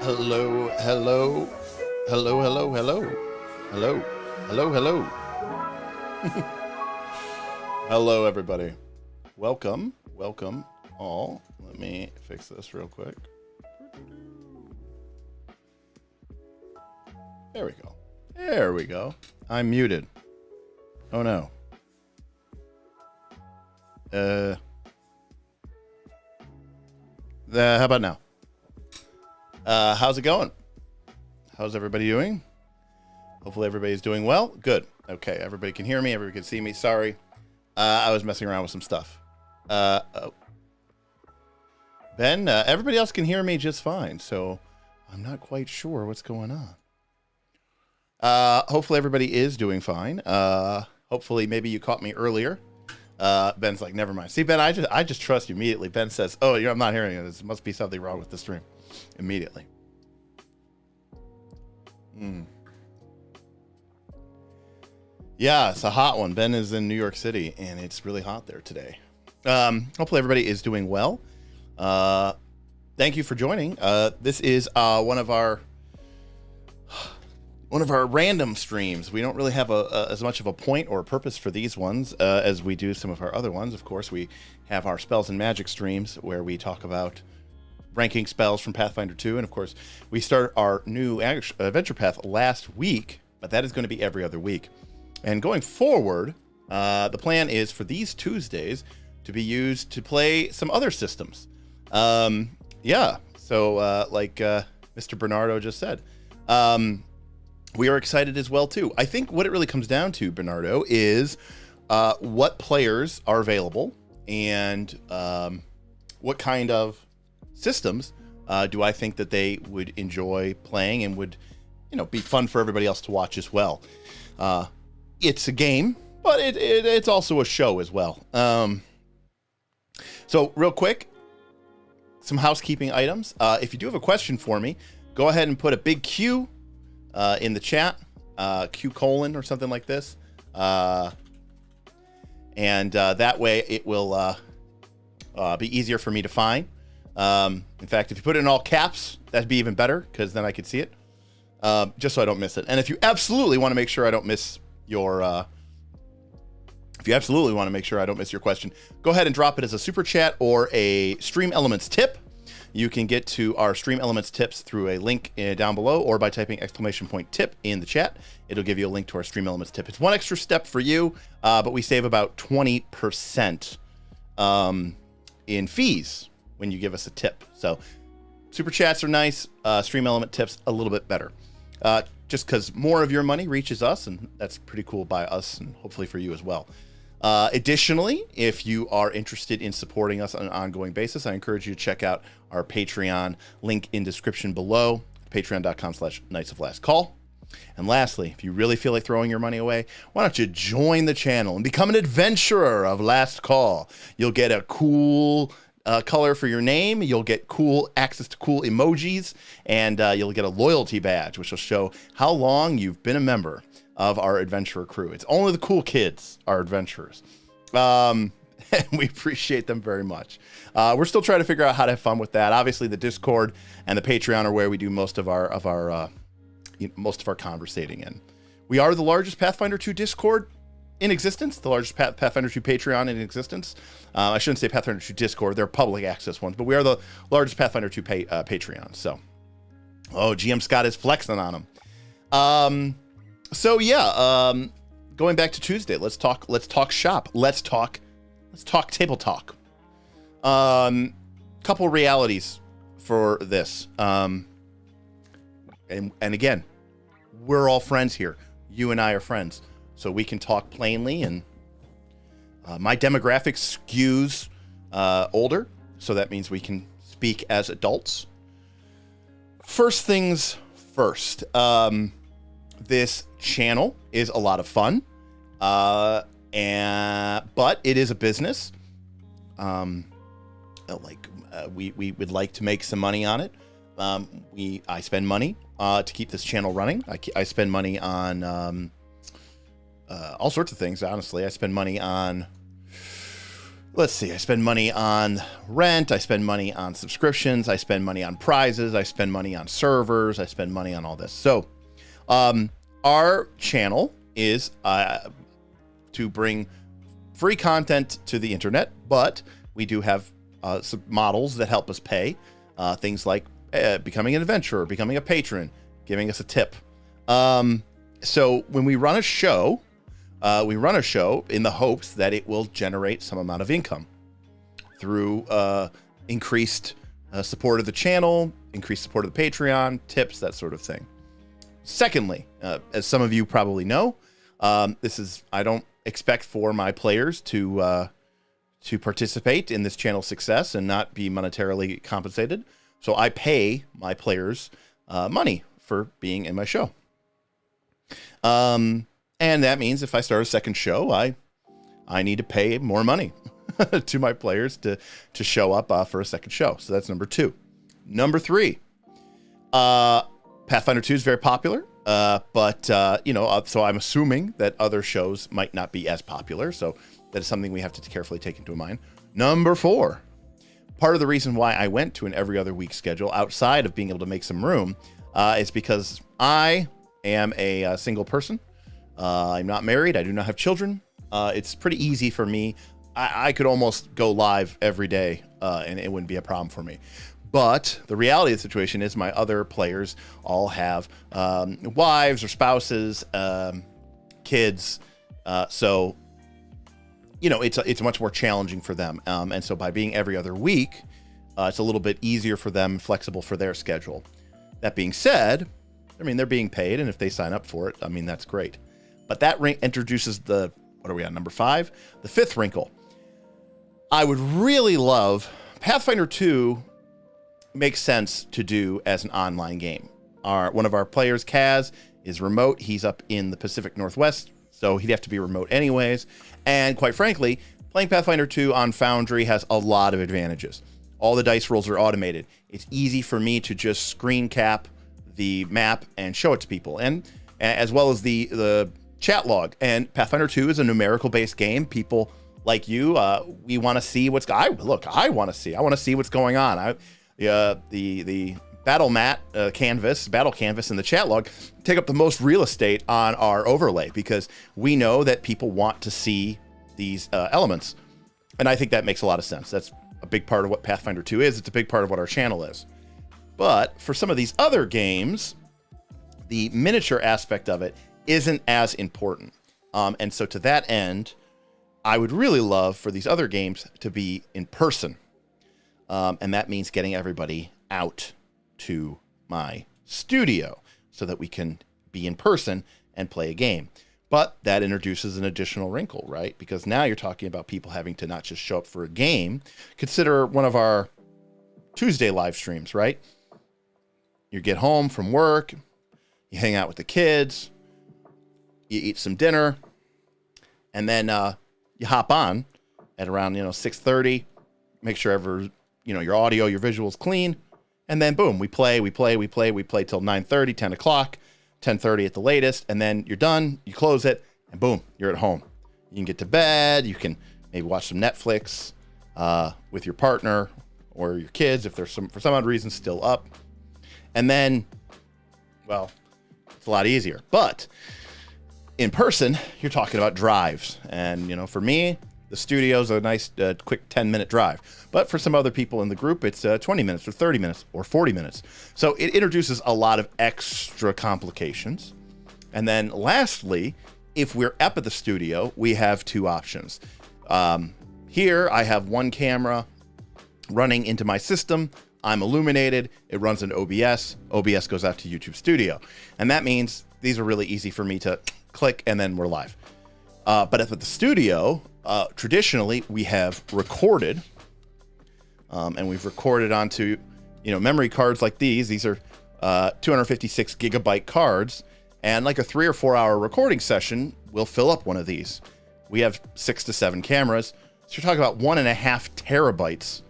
Hello, hello, hello, hello, hello, hello, hello, hello. Hello, everybody. Welcome, welcome all. Let me fix this real quick. There we go. There we go. I'm muted. Oh no. How about now? How's it going? How's everybody doing? Hopefully everybody's doing well. Good. Okay, everybody can hear me. Everybody can see me. Sorry. I was messing around with some stuff. Oh. Ben, everybody else can hear me just fine, so I'm not quite sure what's going on. Hopefully everybody is doing fine. Hopefully maybe you caught me earlier. Ben's like, never mind. See, Ben, I just trust you immediately. Ben says, oh, I'm not hearing it. There must be something wrong with the stream. Immediately. Yeah, it's a hot one. Ben is in New York City, and it's really hot there today. Hopefully everybody is doing well. thank you for joining. This is one of our random streams. We don't really have as much of a point or a purpose for these ones as we do some of our other ones. Of course, we have our spells and magic streams where we talk about ranking spells from Pathfinder 2, and of course, we started our new adventure path last week, but that is going to be every other week. And going forward, the plan is for these Tuesdays to be used to play some other systems. Yeah, so like Mr. Bernardo just said, we are excited as well too. I think what it really comes down to, Bernardo, is what players are available and what kind of systems do I think that they would enjoy playing and would, be fun for everybody else to watch as well. It's a game, but it's also a show as well. So real quick, some housekeeping items. If you do have a question for me, go ahead and put a big Q in the chat, Q colon or something like this. And that way it will be easier for me to find. In fact, if you put it in all caps, that'd be even better because then I could see it, just so I don't miss it. And if you absolutely want to make sure I don't miss your question, go ahead and drop it as a super chat or a Stream Elements tip. You can get to our Stream Elements tips through a link down below or by typing !tip in the chat. It'll give you a link to our Stream Elements tip. It's one extra step for you, but we save about 20% in fees when you give us a tip. So super chats are nice. Stream Element tips a little bit better. Just because more of your money reaches us, and that's pretty cool by us and hopefully for you as well. Additionally, if you are interested in supporting us on an ongoing basis, I encourage you to check out our Patreon, link in description below, patreon.com/Knights of Last Call. And lastly, if you really feel like throwing your money away, why don't you join the channel and become an adventurer of Last Call? You'll get a cool color for your name, you'll get access to cool emojis, and you'll get a loyalty badge, which will show how long you've been a member of our adventurer crew. It's only the cool kids are adventurers. And we appreciate them very much. We're still trying to figure out how to have fun with that. Obviously, the Discord and the Patreon are where we do most of our conversating in. We are the largest Pathfinder 2 Discord in existence, the largest Pathfinder 2 Patreon in existence. I shouldn't say Pathfinder 2 Discord, they're public access ones, but we are the largest Pathfinder 2 Patreon. So, GM Scott is flexing on them. So yeah, going back to Tuesday, let's talk shop. Let's talk table talk. Couple realities for this. And again, we're all friends here. You and I are friends, so we can talk plainly. And my demographic skews older, so that means we can speak as adults. First things first. This channel is a lot of fun, but it is a business. We would like to make some money on it. I spend money to keep this channel running. I spend money on all sorts of things. Honestly, I spend money on. Let's see. I spend money on rent. I spend money on subscriptions. I spend money on prizes. I spend money on servers. I spend money on all this. So, our channel is to bring free content to the internet, but we do have some models that help us pay. Things like becoming an adventurer, becoming a patron, giving us a tip. So when we run a show in the hopes that it will generate some amount of income through increased support of the channel, increased support of the Patreon, tips, that sort of thing. Secondly, as some of you probably know, I don't expect for my players to participate in this channel's success and not be monetarily compensated. So I pay my players money for being in my show. And that means if I start a second show, I need to pay more money to my players to show up for a second show. So that's number 2. Number 3, Pathfinder 2 is very popular, but so I'm assuming that other shows might not be as popular. So that is something we have to carefully take into mind. Number 4, part of the reason why I went to an every other week schedule outside of being able to make some room is because I am a single person. I'm not married. I do not have children. It's pretty easy for me. I could almost go live every day and it wouldn't be a problem for me. But the reality of the situation is my other players all have wives or spouses, kids. So, you know, it's much more challenging for them. And so by being every other week, it's a little bit easier for them, flexible for their schedule. That being said, I mean, they're being paid, and if they sign up for it, I mean, that's great. But that introduces the, what are we on, number 5? The 5th wrinkle. I would really love, Pathfinder 2 makes sense to do as an online game. One of our players, Kaz, is remote. He's up in the Pacific Northwest, so he'd have to be remote anyways. And quite frankly, playing Pathfinder 2 on Foundry has a lot of advantages. All the dice rolls are automated. It's easy for me to just screen cap the map and show it to people, and as well as the chat log. And Pathfinder 2 is a numerical based game. People like you, we want to see what's I want to see what's going on. The battle canvas in the chat log take up the most real estate on our overlay because we know that people want to see these elements, and I think that makes a lot of sense. That's a big part of what Pathfinder 2 is. It's a big part of what our channel is. But for some of these other games, the miniature aspect of it isn't as important. And so to that end, I would really love for these other games to be in person. And that means getting everybody out to my studio so that we can be in person and play a game. But that introduces an additional wrinkle, right? Because now you're talking about people having to not just show up for a game. Consider one of our Tuesday live streams, right? You get home from work, you hang out with the kids, you eat some dinner, and then you hop on at around 6:30. Make sure your audio, your visuals clean, and then boom, we play till 9:30, 10 o'clock, 10:30 at the latest, and then you're done. You close it, and boom, you're at home. You can get to bed. You can maybe watch some Netflix with your partner or your kids if they're for some odd reason still up. And then, well, it's a lot easier. But in person, you're talking about drives. And, for me, the studio's a nice, quick 10-minute drive. But for some other people in the group, it's 20 minutes or 30 minutes or 40 minutes. So it introduces a lot of extra complications. And then lastly, if we're up at the studio, we have 2 options. Here, I have one camera running into my system. I'm illuminated. It runs in OBS. OBS goes out to YouTube Studio. And that means these are really easy for me to click and then we're live. But at the studio, traditionally, we have recorded. And we've recorded onto, memory cards like these. These are 256 gigabyte cards. And like a 3 or 4 hour recording session will fill up one of these. We have 6 to 7 cameras. So you're talking about 1.5 terabytes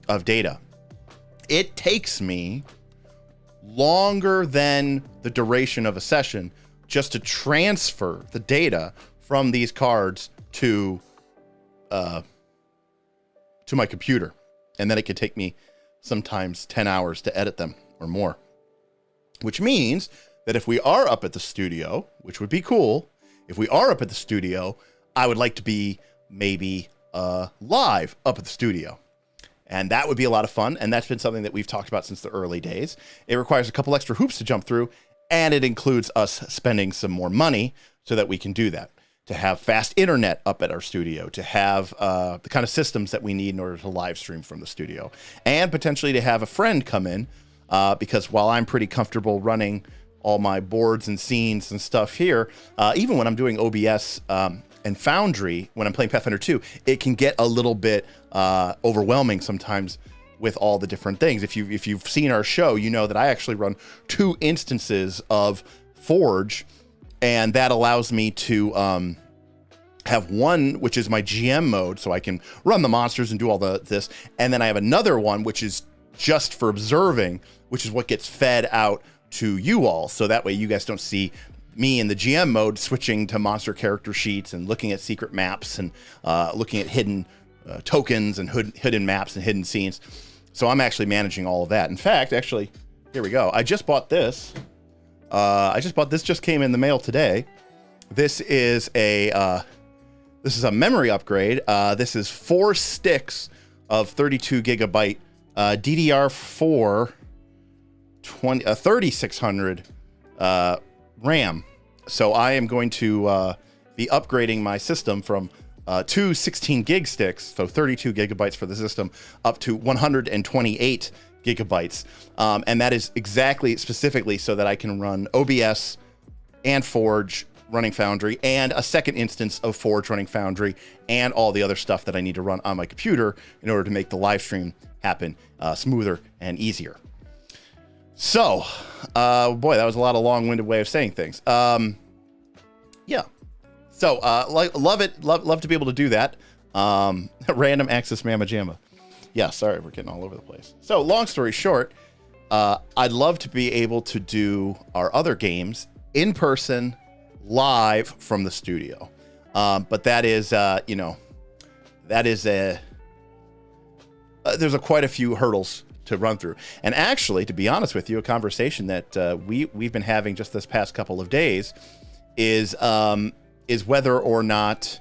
of data. It takes me longer than the duration of a session just to transfer the data from these cards to my computer. And then it could take me sometimes 10 hours to edit them or more. Which means that if we are up at the studio, which would be cool, if we are up at the studio, I would like to be maybe live up at the studio. And that would be a lot of fun. And that's been something that we've talked about since the early days. It requires a couple extra hoops to jump through, and it includes us spending some more money so that we can do that. To have fast internet up at our studio, to have the kind of systems that we need in order to live stream from the studio, and potentially to have a friend come in, because while I'm pretty comfortable running all my boards and scenes and stuff here, even when I'm doing OBS and Foundry, when I'm playing Pathfinder 2, it can get a little bit overwhelming sometimes with all the different things. If you've seen our show, you know that I actually run 2 instances of Forge, and that allows me to have one, which is my GM mode, so I can run the monsters and do all this, and then I have another one, which is just for observing, which is what gets fed out to you all, so that way you guys don't see me in the GM mode switching to monster character sheets and looking at secret maps and looking at hidden tokens and hidden maps and hidden scenes. So I'm actually managing all of that. In fact, actually, here we go. I just bought this. This just came in the mail today. This is a memory upgrade. This is 4 sticks of 32 gigabyte DDR4 3600 RAM. So I am going to be upgrading my system from 2 16 gig sticks, so 32 gigabytes for the system, up to 128 gigabytes. And that is specifically so that I can run OBS and Forge running Foundry, and a second instance of Forge running Foundry, and all the other stuff that I need to run on my computer in order to make the live stream happen smoother and easier. So, boy, that was a lot of long-winded way of saying things. Yeah. So, love it. Love to be able to do that. Random access mamma jamma. Yeah, sorry, we're getting all over the place. So, long story short, I'd love to be able to do our other games in person, live from the studio. But that is, there's quite a few hurdles to run through. And actually, to be honest with you, a conversation that we've been having just this past couple of days is whether or not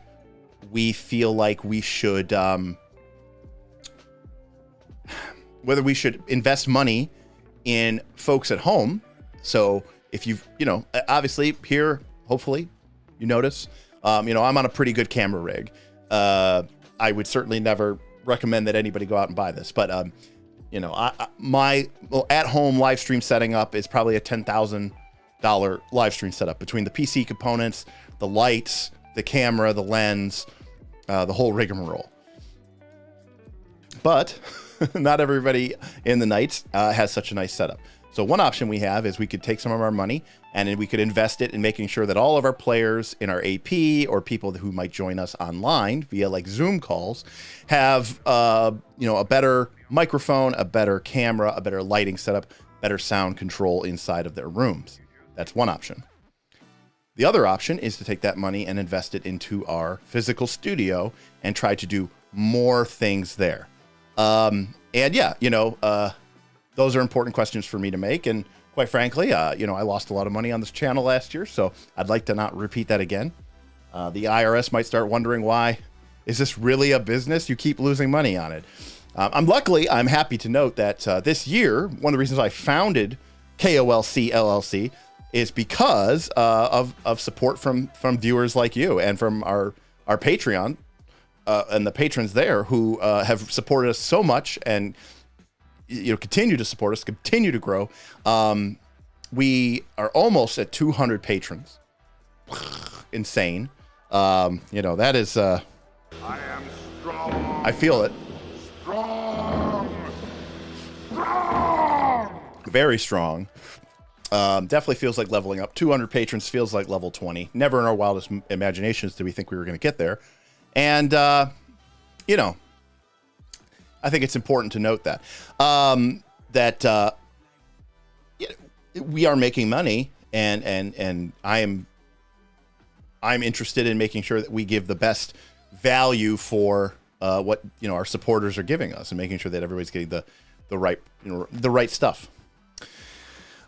we feel like we should, whether we should invest money in folks at home. So if you've, obviously here, hopefully you notice, I'm on a pretty good camera rig. I would certainly never recommend that anybody go out and buy this, but my at-home live stream setting up is probably a $10,000 live stream setup between the PC components, the lights, the camera, the lens, the whole rigmarole. But not everybody in the Knights has such a nice setup. So one option we have is we could take some of our money and then we could invest it in making sure that all of our players in our AP or people who might join us online via like Zoom calls have, a better microphone, a better camera, a better lighting setup, better sound control inside of their rooms. That's one option. The other option is to take that money and invest it into our physical studio and try to do more things there. Those are important questions for me to make. And quite frankly, I lost a lot of money on this channel last year, so I'd like to not repeat that again. The IRS might start wondering, why is this really a business? You keep losing money on it. I'm happy to note that this year, one of the reasons I founded KOLC LLC is because of support from viewers like you and from our Patreon and the patrons there who have supported us so much and continue to support us, continue to grow. We are almost at 200 patrons. Insane. That is. I am strong. I feel it. Strong. Very strong. Definitely feels like leveling up. 200 patrons feels like level 20. Never in our wildest imaginations did we think we were going to get there. And, I think it's important to note that, we are making money and I'm interested in making sure that we give the best value for, what, our supporters are giving us and making sure that everybody's getting the right stuff.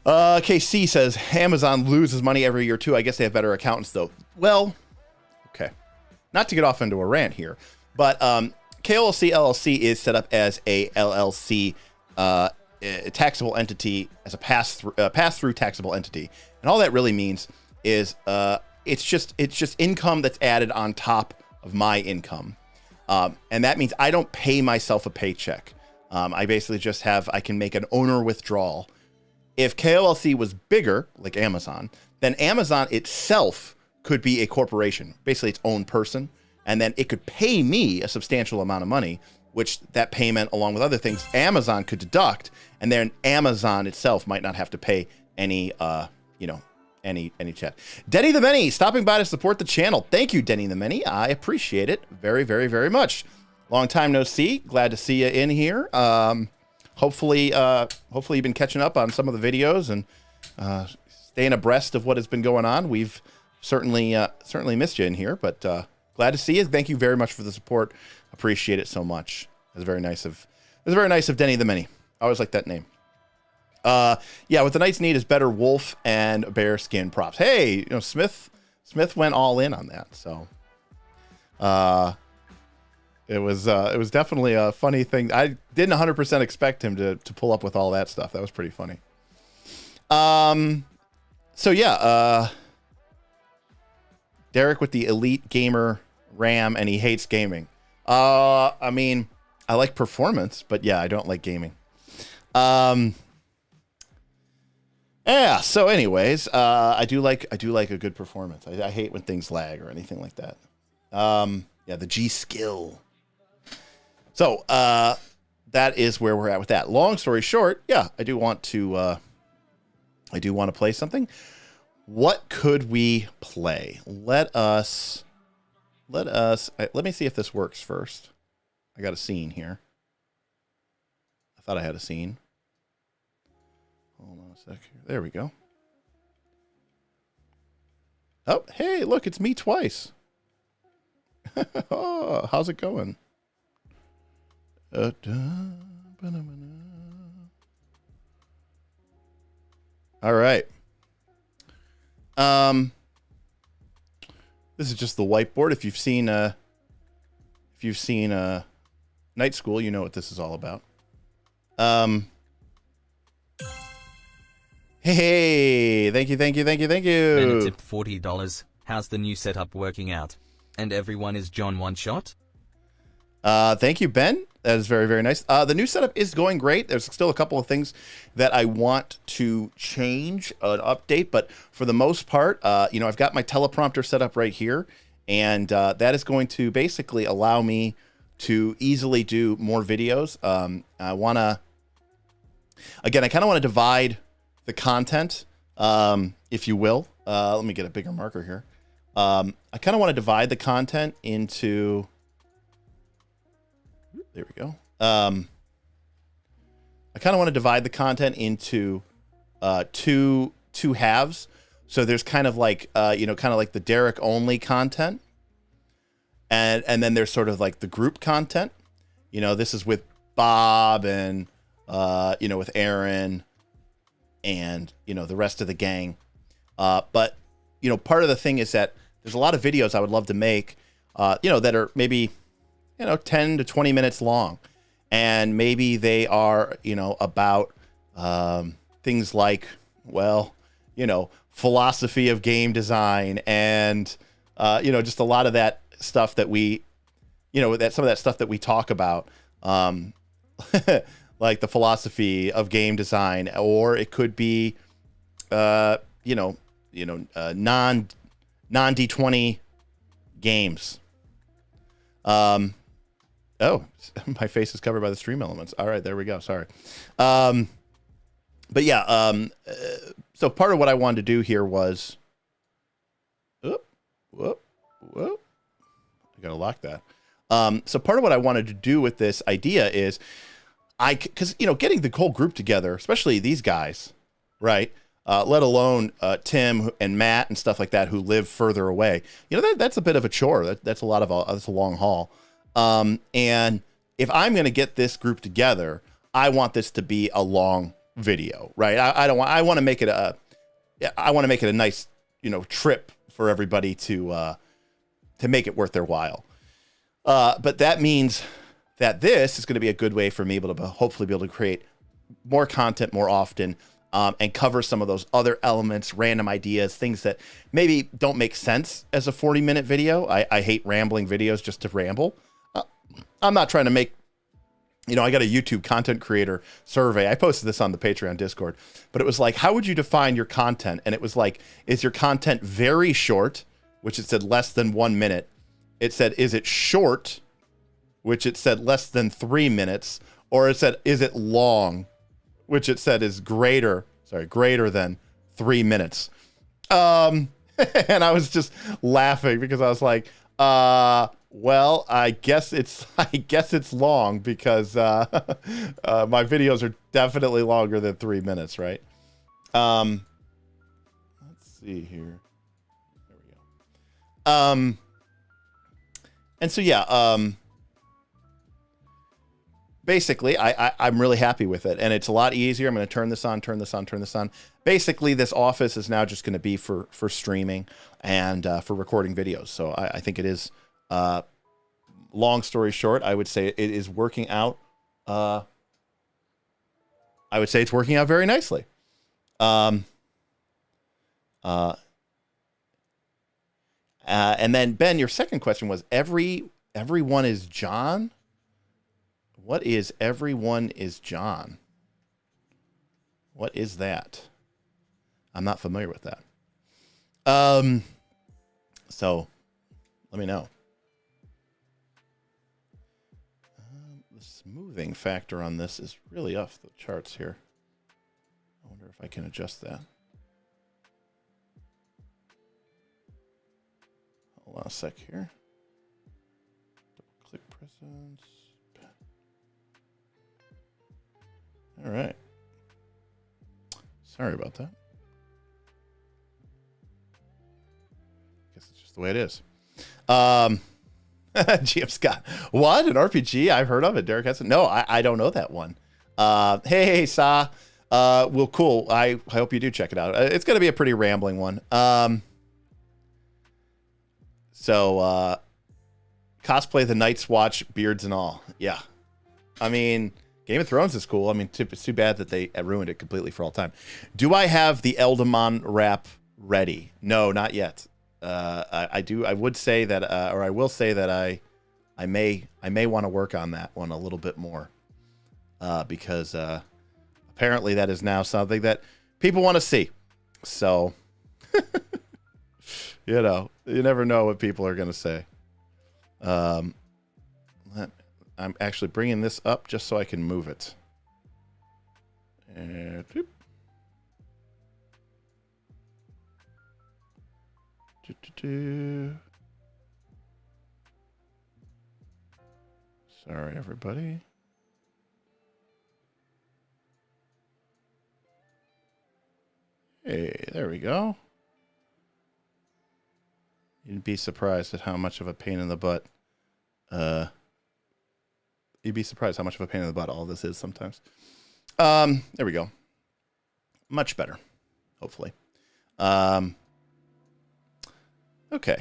KC says Amazon loses money every year too. I guess they have better accountants though. Well, okay. Not to get off into a rant here, but KOLC LLC is set up as a LLC taxable entity, as a pass-through taxable entity, and all that really means is it's just income that's added on top of my income, and that means I don't pay myself a paycheck. I basically just I can make an owner withdrawal. If KOLC was bigger, like Amazon, then Amazon itself could be a corporation, basically its own person, and then it could pay me a substantial amount of money, which that payment, along with other things, Amazon could deduct, and then Amazon itself might not have to pay any chat. Denny the Many stopping by to support the channel. Thank you, Denny the Many. I appreciate it very, very, very much. Long time no see. Glad to see you in here. Hopefully you've been catching up on some of the videos and staying abreast of what has been going on. We've certainly missed you in here, but glad to see you. Thank you very much for the support appreciate it so much. It was very nice of Denny the Mini. I always like that name. Yeah, what the Knights need is better wolf and bear skin props. Hey, you know, Smith went all in on that. So, it was definitely a funny thing. I didn't 100% expect him to pull up with all that stuff. That was pretty funny. So yeah, Derek with the Elite Gamer RAM, and he hates gaming. I mean, I like performance, but yeah, I don't like gaming. Yeah. So, anyways, I do like a good performance. I hate when things lag or anything like that. Yeah, the G skill. So, that is where we're at with that. Long story short, yeah, I do want to play something. What could we play? Let me see if this works first. I got a scene here. I thought I had a scene. Hold on a sec here. There we go. Oh, hey, look, it's me twice. Oh, how's it going? All right. This is just the whiteboard. If you've seen Night School, you know what this is all about. Hey, thank you. Bennett tipped $40. How's the new setup working out? And everyone is John One Shot? Thank you, Ben. That is very, very nice. The new setup is going great. There's still a couple of things that I want to change, an update, but for the most part, you know, I've got my teleprompter set up right here, and that is going to basically allow me to easily do more videos. I kind of want to divide the content, if you will. Let me get a bigger marker here. I kind of want to divide the content into... There we go. I kind of want to divide the content into two halves. So there's kind of like kind of like the Derek only content, and then there's sort of like the group content. You know, this is with Bob and with Aaron and the rest of the gang. But part of the thing is that there's a lot of videos I would love to make, that are maybe 10 to 20 minutes long. And maybe they are, about things like, philosophy of game design and, just a lot of that stuff that we, some of that stuff that we talk about, like the philosophy of game design, or it could be, non D20 games. Oh, my face is covered by the stream elements. All right, there we go. Sorry. But yeah, so part of what I wanted to do here was, I gotta lock that. So part of what I wanted to do with this idea is, because getting the whole group together, especially these guys, right? Let alone Tim and Matt and stuff like that who live further away. That's a bit of a chore. That's a long haul. And if I'm going to get this group together, I want this to be a long video, right? I want to make it a nice, trip for everybody to make it worth their while. But that means that this is going to be a good way for me to hopefully be able to create more content more often, and cover some of those other elements, random ideas, things that maybe don't make sense as a 40-minute video. I hate rambling videos just to ramble. I'm not trying to make, I got a YouTube content creator survey. I posted this on the Patreon Discord, but it was like, how would you define your content? And it was like, is your content very short, which it said less than 1 minute. It said, is it short, which it said less than 3 minutes, or it said, is it long, which it said is greater than 3 minutes. And I was just laughing because I was like, well, I guess it's long because my videos are definitely longer than 3 minutes, right? Let's see here. There we go. And so yeah, basically, I'm really happy with it, and it's a lot easier. I'm going to turn this on, turn this on, turn this on. Basically, this office is now just going to be for streaming and for recording videos. So I think it is. Long story short, I would say it is working out. I would say it's working out very nicely. And then Ben, your second question was everyone is John. What is everyone is John? What is that? I'm not familiar with that. So let me know. The smoothing factor on this is really off the charts here. I wonder if I can adjust that. Hold on a sec here. Double click presence. All right. Sorry about that. Guess it's just the way it is. GM Scott. What? An RPG? I've heard of it. Derek Hudson. No, I don't know that one. Hey, Sa. Well, cool. I hope you do check it out. It's going to be a pretty rambling one. So, cosplay the Night's Watch, beards and all. Yeah. I mean, Game of Thrones is cool. I mean, it's too bad that they ruined it completely for all time. Do I have the Eldamon wrap ready? No, not yet. I do. I would say that, or I will say that I may want to work on that one a little bit more, because apparently that is now something that people want to see. So, you know, you never know what people are going to say. I'm actually bringing this up just so I can move it. And sorry, everybody. Hey, there we go. You'd be surprised at how much of a pain in the butt. You'd be surprised how much of a pain in the butt all this is sometimes. There we go. Much better, hopefully. Okay.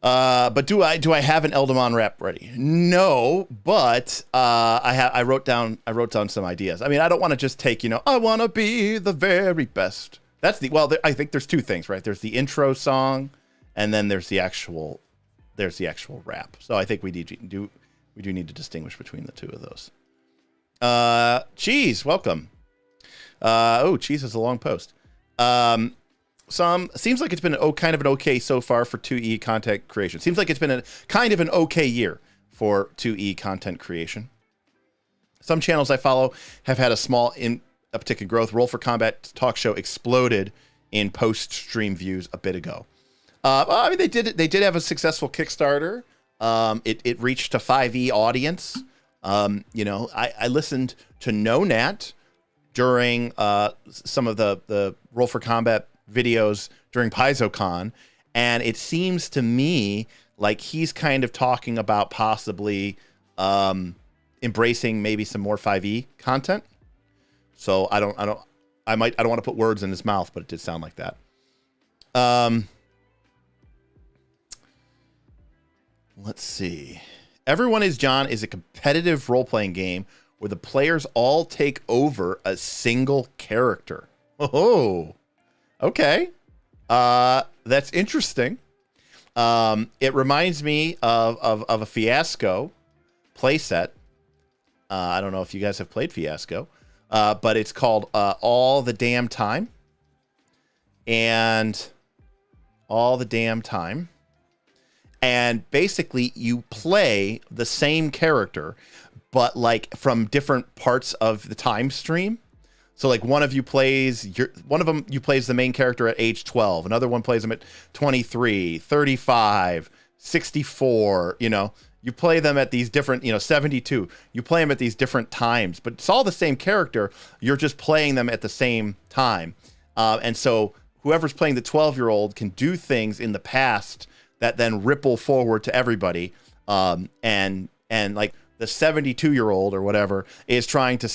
But do I have an Eldamon wrap ready? No, but I wrote down some ideas. I mean, I don't want to just take, I want to be the very best. That's I think there's two things, right? There's the intro song, and then there's the actual rap. So I think we do need to distinguish between the two of those. Cheese, welcome. Cheese is a long post. Seems like it's been kind of an okay so far for 2E content creation. Seems like it's been a kind of an okay year for 2E content creation. Some channels I follow have had a small uptick in growth. Roll for Combat talk show exploded in post-stream views a bit ago. I mean, they did have a successful Kickstarter. It reached a 5e audience. I listened to No Nat during some of the Roll for Combat videos during PaizoCon, and it seems to me like he's kind of talking about possibly embracing maybe some more 5e content. So I don't want to put words in his mouth, but it did sound like that. Let's see. Everyone is John is a competitive role-playing game where the players all take over a single character. Oh, okay. That's interesting. It reminds me of a Fiasco playset. I don't know if you guys have played Fiasco, but it's called All the Damn Time. And All the Damn Time. And basically you play the same character, but like from different parts of the time stream. So like one of them plays the main character at age 12. Another one plays them at 23, 35, 64, you play them at these different, 72. You play them at these different times, but it's all the same character. You're just playing them at the same time. And so whoever's playing the 12-year-old can do things in the past that then ripple forward to everybody. And like the 72-year-old or whatever is trying to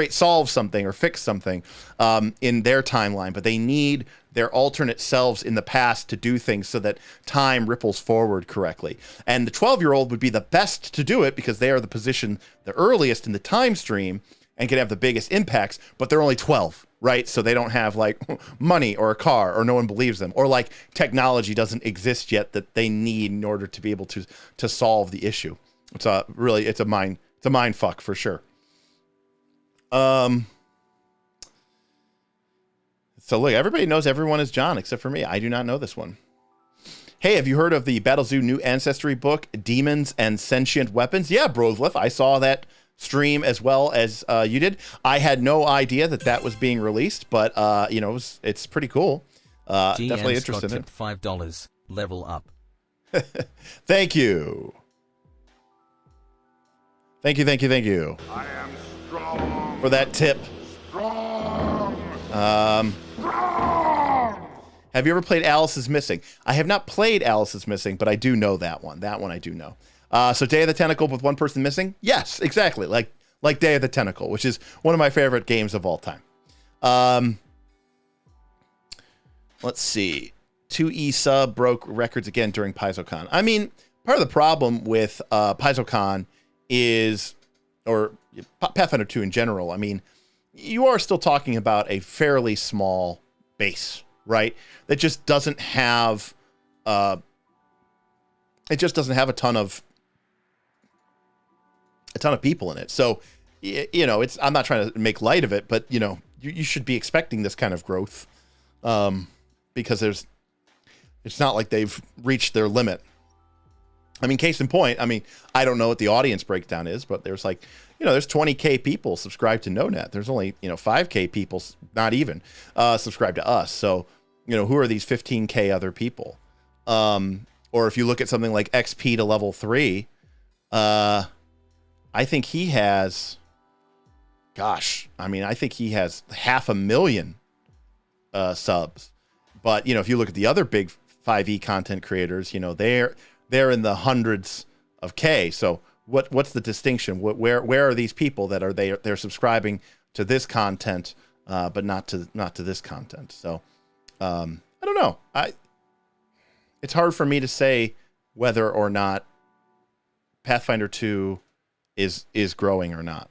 solve something or fix something in their timeline, but they need their alternate selves in the past to do things so that time ripples forward correctly. And the 12-year-old would be the best to do it because they are the earliest in the time stream and can have the biggest impacts, but they're only 12, right? So they don't have like money or a car, or no one believes them, or like technology doesn't exist yet that they need in order to be able to solve the issue. It's a mind fuck for sure. So look, everybody knows everyone is John except for me. I do not know this one. Hey, have you heard of the Battlezoo new ancestry book, Demons and Sentient Weapons? Yeah, Brosliff, I saw that stream as well as you did. I had no idea that was being released, but it's pretty cool. Definitely interested in it. $5. Level up. Thank you. Thank you. I am strong. For that tip. Strong. Have you ever played Alice is Missing? I have not played Alice is Missing, but I do know that one. That one I do know. So Day of the Tentacle with one person missing? Yes, exactly. Like Day of the Tentacle, which is one of my favorite games of all time. Let's see. 2E sub broke records again during PaizoCon. I mean, part of the problem with PaizoCon is, or Pathfinder 2 in general, I mean, you are still talking about a fairly small base, right? That just doesn't have a ton of people in it. So, I'm not trying to make light of it, but you should be expecting this kind of growth, because it's not like they've reached their limit. I mean, case in point, I don't know what the audience breakdown is, but there's there's 20K people subscribed to NoNet. There's only, 5K people, not even, subscribed to us. So, who are these 15K other people? Or if you look at something like XP to level 3, I think he has, I think he has 500,000 subs. But, if you look at the other big 5e content creators, they're in the hundreds of K. So what's the distinction? Where are these people that they're subscribing to this content, but not to this content? So I don't know. It's hard for me to say whether or not Pathfinder 2 is growing or not.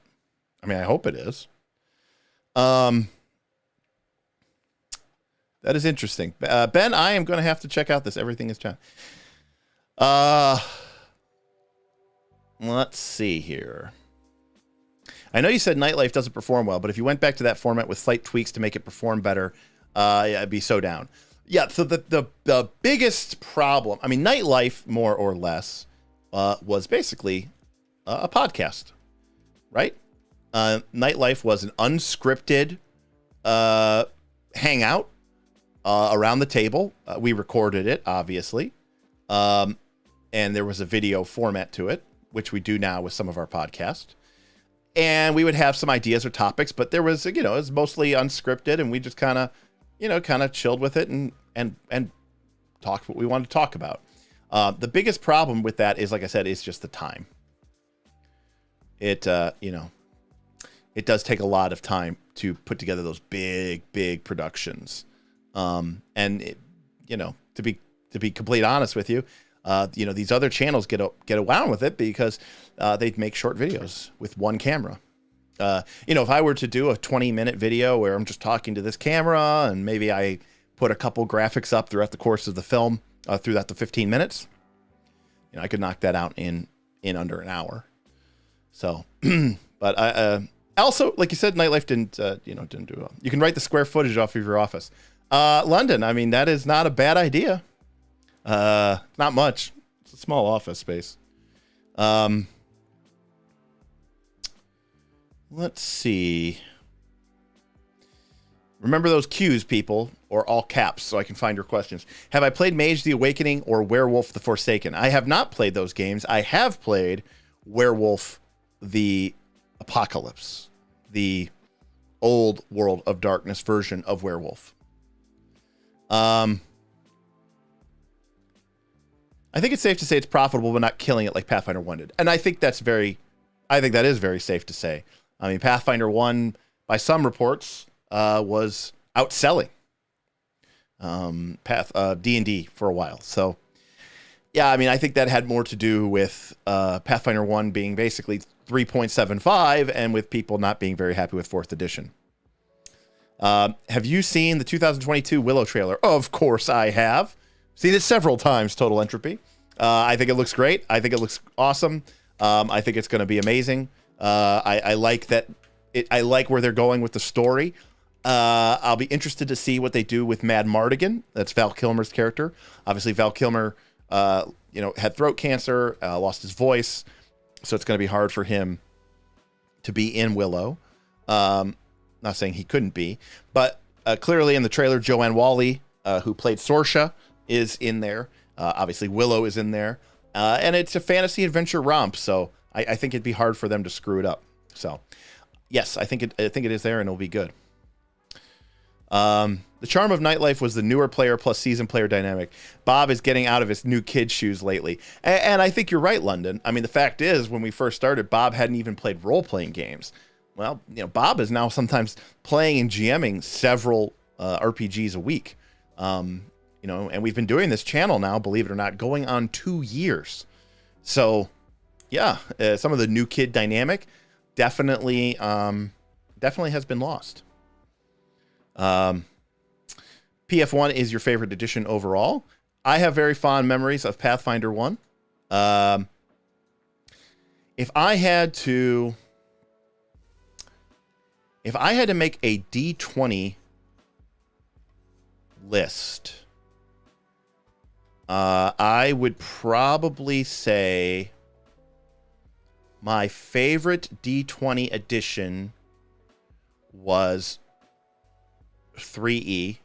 I mean, I hope it is. That is interesting. Ben, I am going to have to check out this Everything is John. Let's see here. I know you said Nightlife doesn't perform well, but if you went back to that format with slight tweaks to make it perform better, I'd be so down. Yeah, so the biggest problem, Nightlife, more or less, was basically a podcast, right? Nightlife was an unscripted hangout around the table. We recorded it, obviously. And there was a video format to it, which we do now with some of our podcasts. And we would have some ideas or topics, but there was, it was mostly unscripted, and we just kind of chilled with it and talked what we wanted to talk about. The biggest problem with that is, like I said, is just the time. It does take a lot of time to put together those big productions. And it, to be completely honest with you, these other channels get around with it because they make short videos with one camera. If I were to do a 20-minute video where I'm just talking to this camera and maybe I put a couple graphics up throughout the course of the film, throughout the 15 minutes, I could knock that out in under an hour. So, but I also, like you said, Nightlife didn't do well. You can write the square footage off of your office. London, that is not a bad idea. Not much. It's a small office space. Let's see. Remember those Q's, people, or all caps, so I can find your questions. Have I played Mage the Awakening or Werewolf the Forsaken? I have not played those games. I have played Werewolf the Apocalypse, the old World of Darkness version of Werewolf. I think it's safe to say it's profitable, but not killing it like Pathfinder 1 did. And I think that is very safe to say. I mean, Pathfinder 1, by some reports, was outselling D&D for a while. So, yeah, I mean, I think that had more to do with Pathfinder 1 being basically 3.75 and with people not being very happy with 4th edition. Have you seen the 2022 Willow trailer? Of course I have. Seen it several times, Total Entropy. I think it looks great. I think it looks awesome. I think it's going to be amazing. I like that. I like where they're going with the story. I'll be interested to see what they do with Mad Mardigan. That's Val Kilmer's character. Obviously, Val Kilmer, had throat cancer, lost his voice, so it's going to be hard for him to be in Willow. Not saying he couldn't be, but clearly in the trailer, Joanne Whalley, who played Sorsha, is in there. Obviously, Willow is in there, and it's a fantasy adventure romp. So I think it'd be hard for them to screw it up. So yes, I think it is there, and it'll be good. The charm of Nightlife was the newer player plus seasoned player dynamic. Bob is getting out of his new kid shoes lately, and I think you're right, London. I mean, the fact is, when we first started, Bob hadn't even played role-playing games. Well, Bob is now sometimes playing and GMing several RPGs a week. And we've been doing this channel now, believe it or not, going on 2 years. So, yeah, some of the new kid dynamic definitely has been lost. PF1 is your favorite edition overall. I have very fond memories of Pathfinder 1. If I had to make a D20 list, I would probably say my favorite D20 edition was 3E.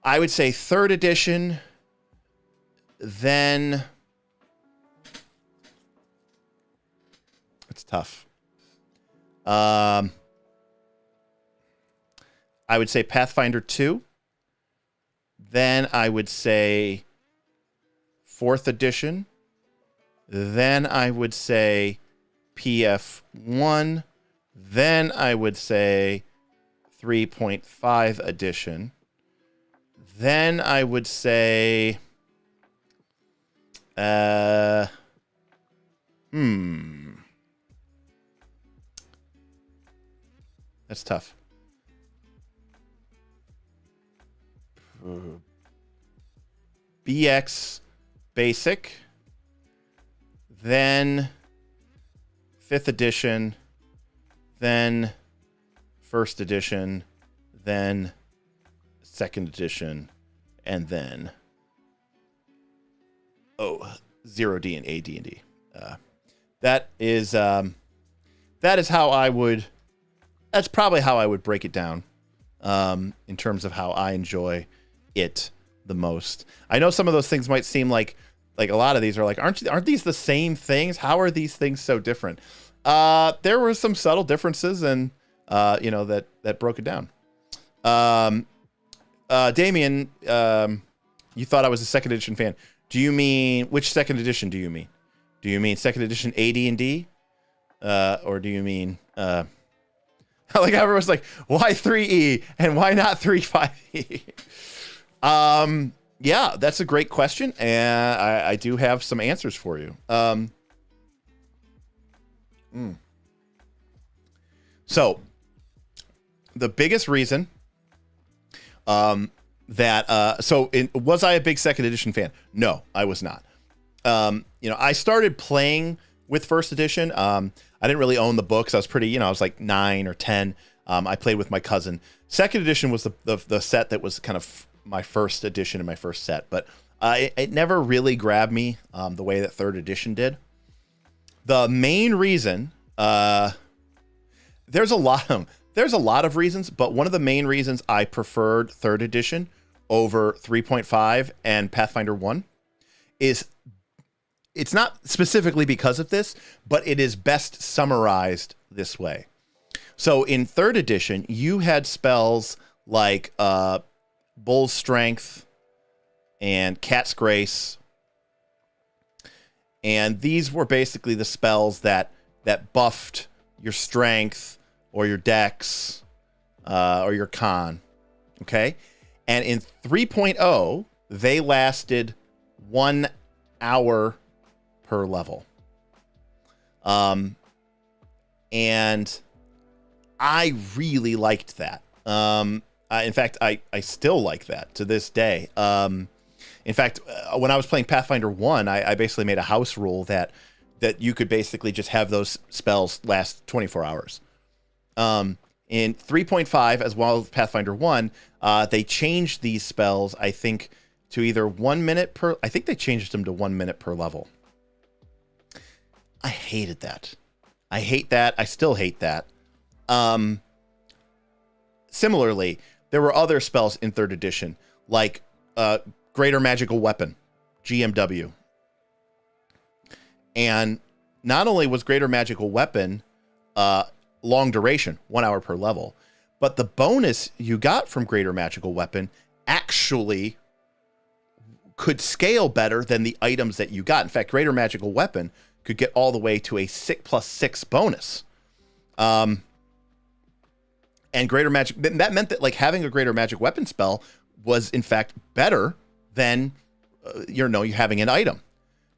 I would say 3rd edition, then it's tough. I would say Pathfinder 2. Then I would say 4th edition. Then I would say PF1. Then I would say 3.5 edition. Then I would say that's tough. BX Basic, then 5th edition, then 1st edition, then 2nd edition, and then 0D and AD&D. That is how I would. That's probably how I would break it down, in terms of how I enjoy it the most. I know some of those things might seem like a lot of these are like, aren't these the same things? How are these things so different? There were some subtle differences, and that broke it down. Damien, you thought I was a 2nd edition fan. Do you mean, which 2nd edition do you mean? Do you mean 2nd edition AD&D? Or do you mean, like everyone's like, why 3E and why not 3.5E? Yeah, that's a great question, and I do have some answers for you. So, the biggest reason was I a big 2nd edition fan? No, I was not. I started playing with 1st edition. I didn't really own the books. I was pretty, I was like 9 or 10. I played with my cousin. 2nd edition was the set that was kind of my first edition and my first set, but it never really grabbed me the way that 3rd edition did. The main reason, there's a lot of reasons, but one of the main reasons I preferred 3rd edition over 3.5 and Pathfinder 1 is it's not specifically because of this, but it is best summarized this way. So in 3rd edition, you had spells like Bull's Strength and Cat's Grace. And these were basically the spells that buffed your strength or your dex or your con. Okay? And in 3.0, they lasted 1 hour per level. And I really liked that. In fact, I still like that to this day. In fact, when I was playing Pathfinder 1, I basically made a house rule that you could basically just have those spells last 24 hours. In 3.5, as well as Pathfinder 1, they changed these spells, I think, to either 1 minute per... I think they changed them to 1 minute per level. I hated that. I hate that. I still hate that. Similarly, there were other spells in 3rd edition, like Greater Magical Weapon, GMW. And not only was Greater Magical Weapon long duration, 1 hour per level, but the bonus you got from Greater Magical Weapon actually could scale better than the items that you got. In fact, Greater Magical Weapon could get all the way to a 6+6 bonus. And Greater Magic, that meant that like having a Greater Magic Weapon spell was in fact better than you having an item.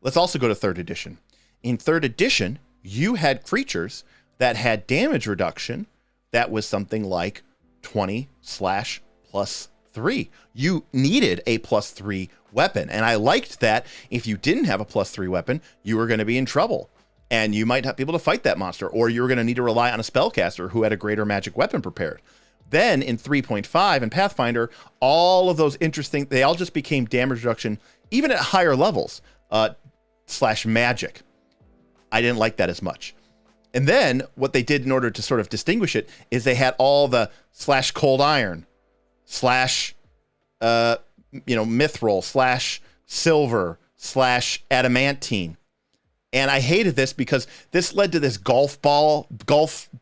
Let's also go to 3rd edition. In 3rd edition, you had creatures that had damage reduction that was something like 20/+3. You needed a +3 weapon. And I liked that if you didn't have a +3 weapon, you were going to be in trouble. And you might not be able to fight that monster, or you were going to need to rely on a spellcaster who had a Greater Magic Weapon prepared. Then in 3.5 in Pathfinder, all of those interesting, they all just became damage reduction, even at higher levels, /magic. I didn't like that as much. And then what they did in order to sort of distinguish it is they had all the /cold iron, /mithril, /silver, /adamantine. And I hated this because this led to this golf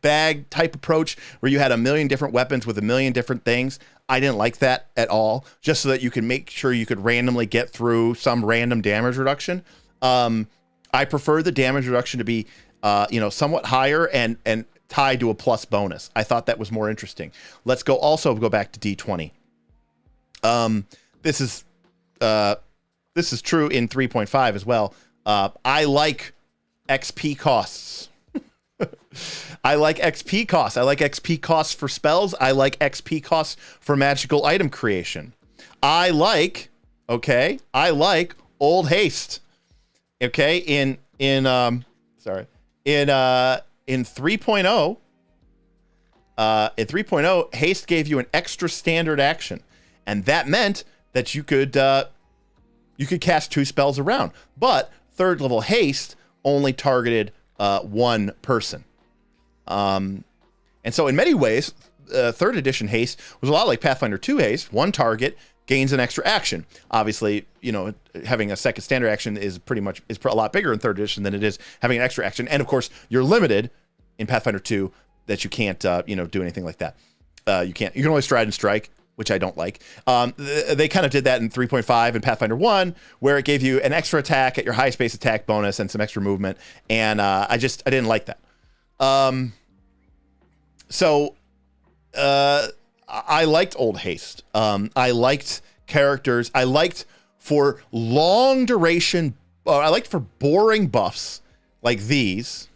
bag type approach where you had a million different weapons with a million different things. I didn't like that at all, just so that you could make sure you could randomly get through some random damage reduction. I prefer the damage reduction to be, somewhat higher and tied to a plus bonus. I thought that was more interesting. Let's go back to D20. This is true in 3.5 as well. I like XP costs. I like XP costs. I like XP costs for spells. I like XP costs for magical item creation. I like Old Haste. Okay, in 3.0, in 3.0, haste gave you an extra standard action, and that meant that you could cast 2 spells around. But 3rd level haste only targeted one person. And so in many ways, 3rd edition haste was a lot like Pathfinder 2 haste. One target gains an extra action. Obviously, having a second standard action is a lot bigger in 3rd edition than it is having an extra action. And of course, you're limited in Pathfinder 2 that you can't, do anything like that. You can only stride and strike, which I don't like. They kind of did that in 3.5 in Pathfinder 1, where it gave you an extra attack at your highest base attack bonus and some extra movement. And I didn't like that. I liked Old Haste. I liked characters. I liked for long duration. I liked for boring buffs like these,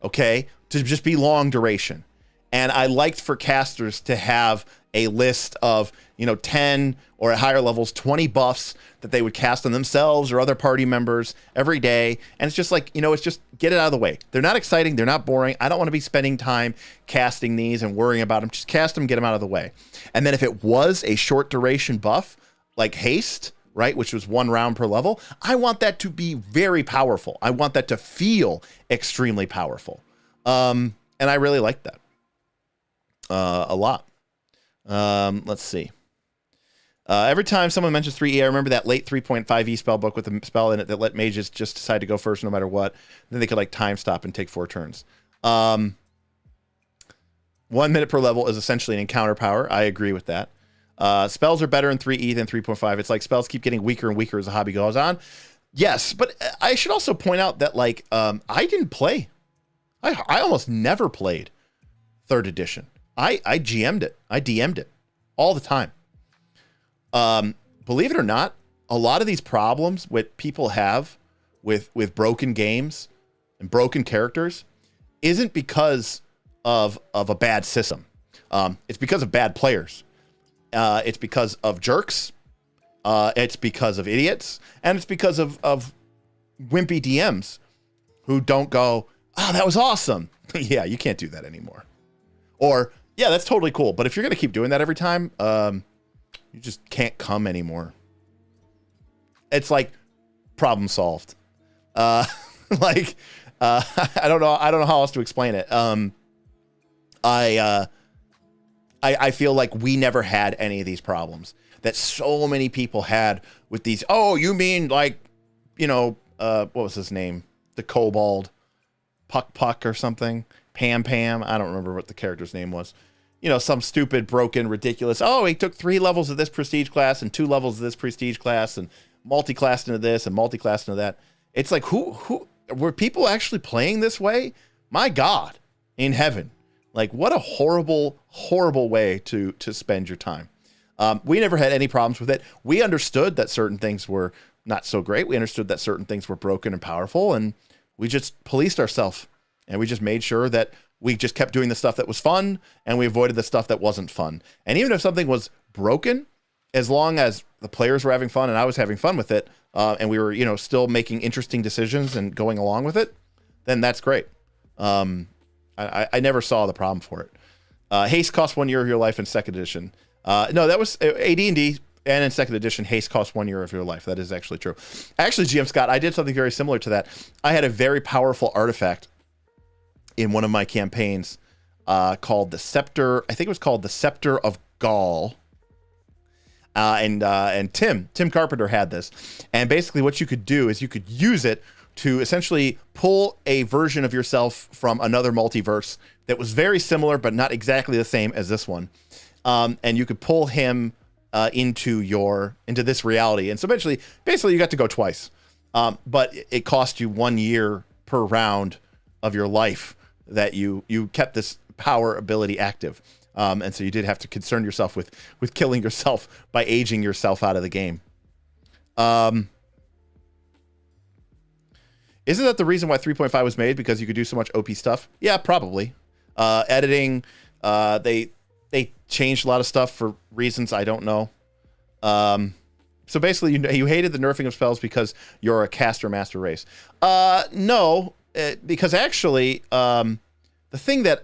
okay, to just be long duration. And I liked for casters to have a list of, 10 or at higher levels, 20 buffs that they would cast on themselves or other party members every day. And it's just like, it's just get it out of the way. They're not exciting. They're not boring. I don't want to be spending time casting these and worrying about them. Just cast them, get them out of the way. And then if it was a short duration buff, like haste, right, which was 1 round per level, I want that to be very powerful. I want that to feel extremely powerful. And I really like that a lot. Let's see. Every time someone mentions 3E, I remember that late 3.5E spell book with a spell in it that let mages just decide to go first no matter what. Then they could time stop and take 4 turns. 1 minute per level is essentially an encounter power. I agree with that. Spells are better in 3E than 3.5. It's like spells keep getting weaker and weaker as the hobby goes on. Yes, but I should also point out that like I didn't play. I almost never played 3rd edition. I GM'd it. I DM'd it all the time. Believe it or not, a lot of these problems what people have with broken games and broken characters isn't because of a bad system. It's because of bad players. It's because of jerks. It's because of idiots, and it's because of wimpy DMs who don't go, "Oh, that was awesome." Yeah, you can't do that anymore. Or, yeah, that's totally cool. But if you're gonna keep doing that every time, you just can't come anymore. It's like problem solved. I don't know how else to explain it. I feel like we never had any of these problems that so many people had with these. Oh, you mean like, what was his name? The kobold, Puck or something? Pam. I don't remember what the character's name was. Some stupid, broken, ridiculous. Oh, he took 3 levels of this prestige class and 2 levels of this prestige class and multi-classed into this and multi-classed into that. It's like, who were people actually playing this way? My God, in heaven. Like, what a horrible, horrible way to spend your time. We never had any problems with it. We understood that certain things were not so great. We understood that certain things were broken and powerful, and we just policed ourselves. And we just made sure that we just kept doing the stuff that was fun, and we avoided the stuff that wasn't fun. And even if something was broken, as long as the players were having fun and I was having fun with it, and we were, still making interesting decisions and going along with it, then that's great. I never saw the problem for it. Haste costs 1 year of your life in 2nd edition. No, that was AD&D, and in 2nd edition, haste costs 1 year of your life. That is actually true. Actually, GM Scott, I did something very similar to that. I had a very powerful artifact in one of my campaigns called the Scepter. I think it was called the Scepter of Gaul. And Tim Carpenter had this. And basically what you could do is you could use it to essentially pull a version of yourself from another multiverse that was very similar, but not exactly the same as this one. And you could pull him into this reality. And so basically you got to go twice. But it cost you 1 year per round of your life that you kept this power ability active. And so you did have to concern yourself with killing yourself by aging yourself out of the game. Isn't that the reason why 3.5 was made? Because you could do so much OP stuff? Yeah, probably. Editing, they changed a lot of stuff for reasons I don't know. So basically, you hated the nerfing of spells because you're a caster master race. No, because actually, the thing that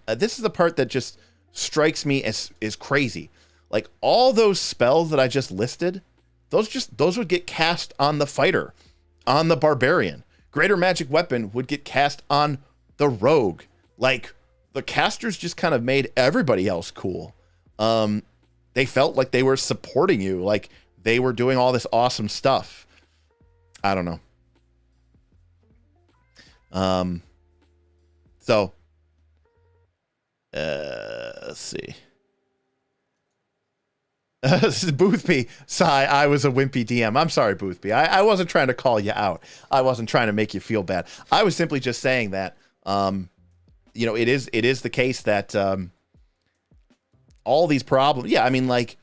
this is the part that just strikes me as crazy. Like all those spells that I just listed, those would get cast on the fighter, on the barbarian. Greater magic weapon would get cast on the rogue. Like the casters just kind of made everybody else cool. They felt like they were supporting you, like they were doing all this awesome stuff. I don't know. Let's see. This is Boothby. Sigh, I was a wimpy DM. I'm sorry, Boothby. I wasn't trying to call you out. I wasn't trying to make you feel bad. I was simply just saying that, it is the case that all these problems. Yeah, I mean, like,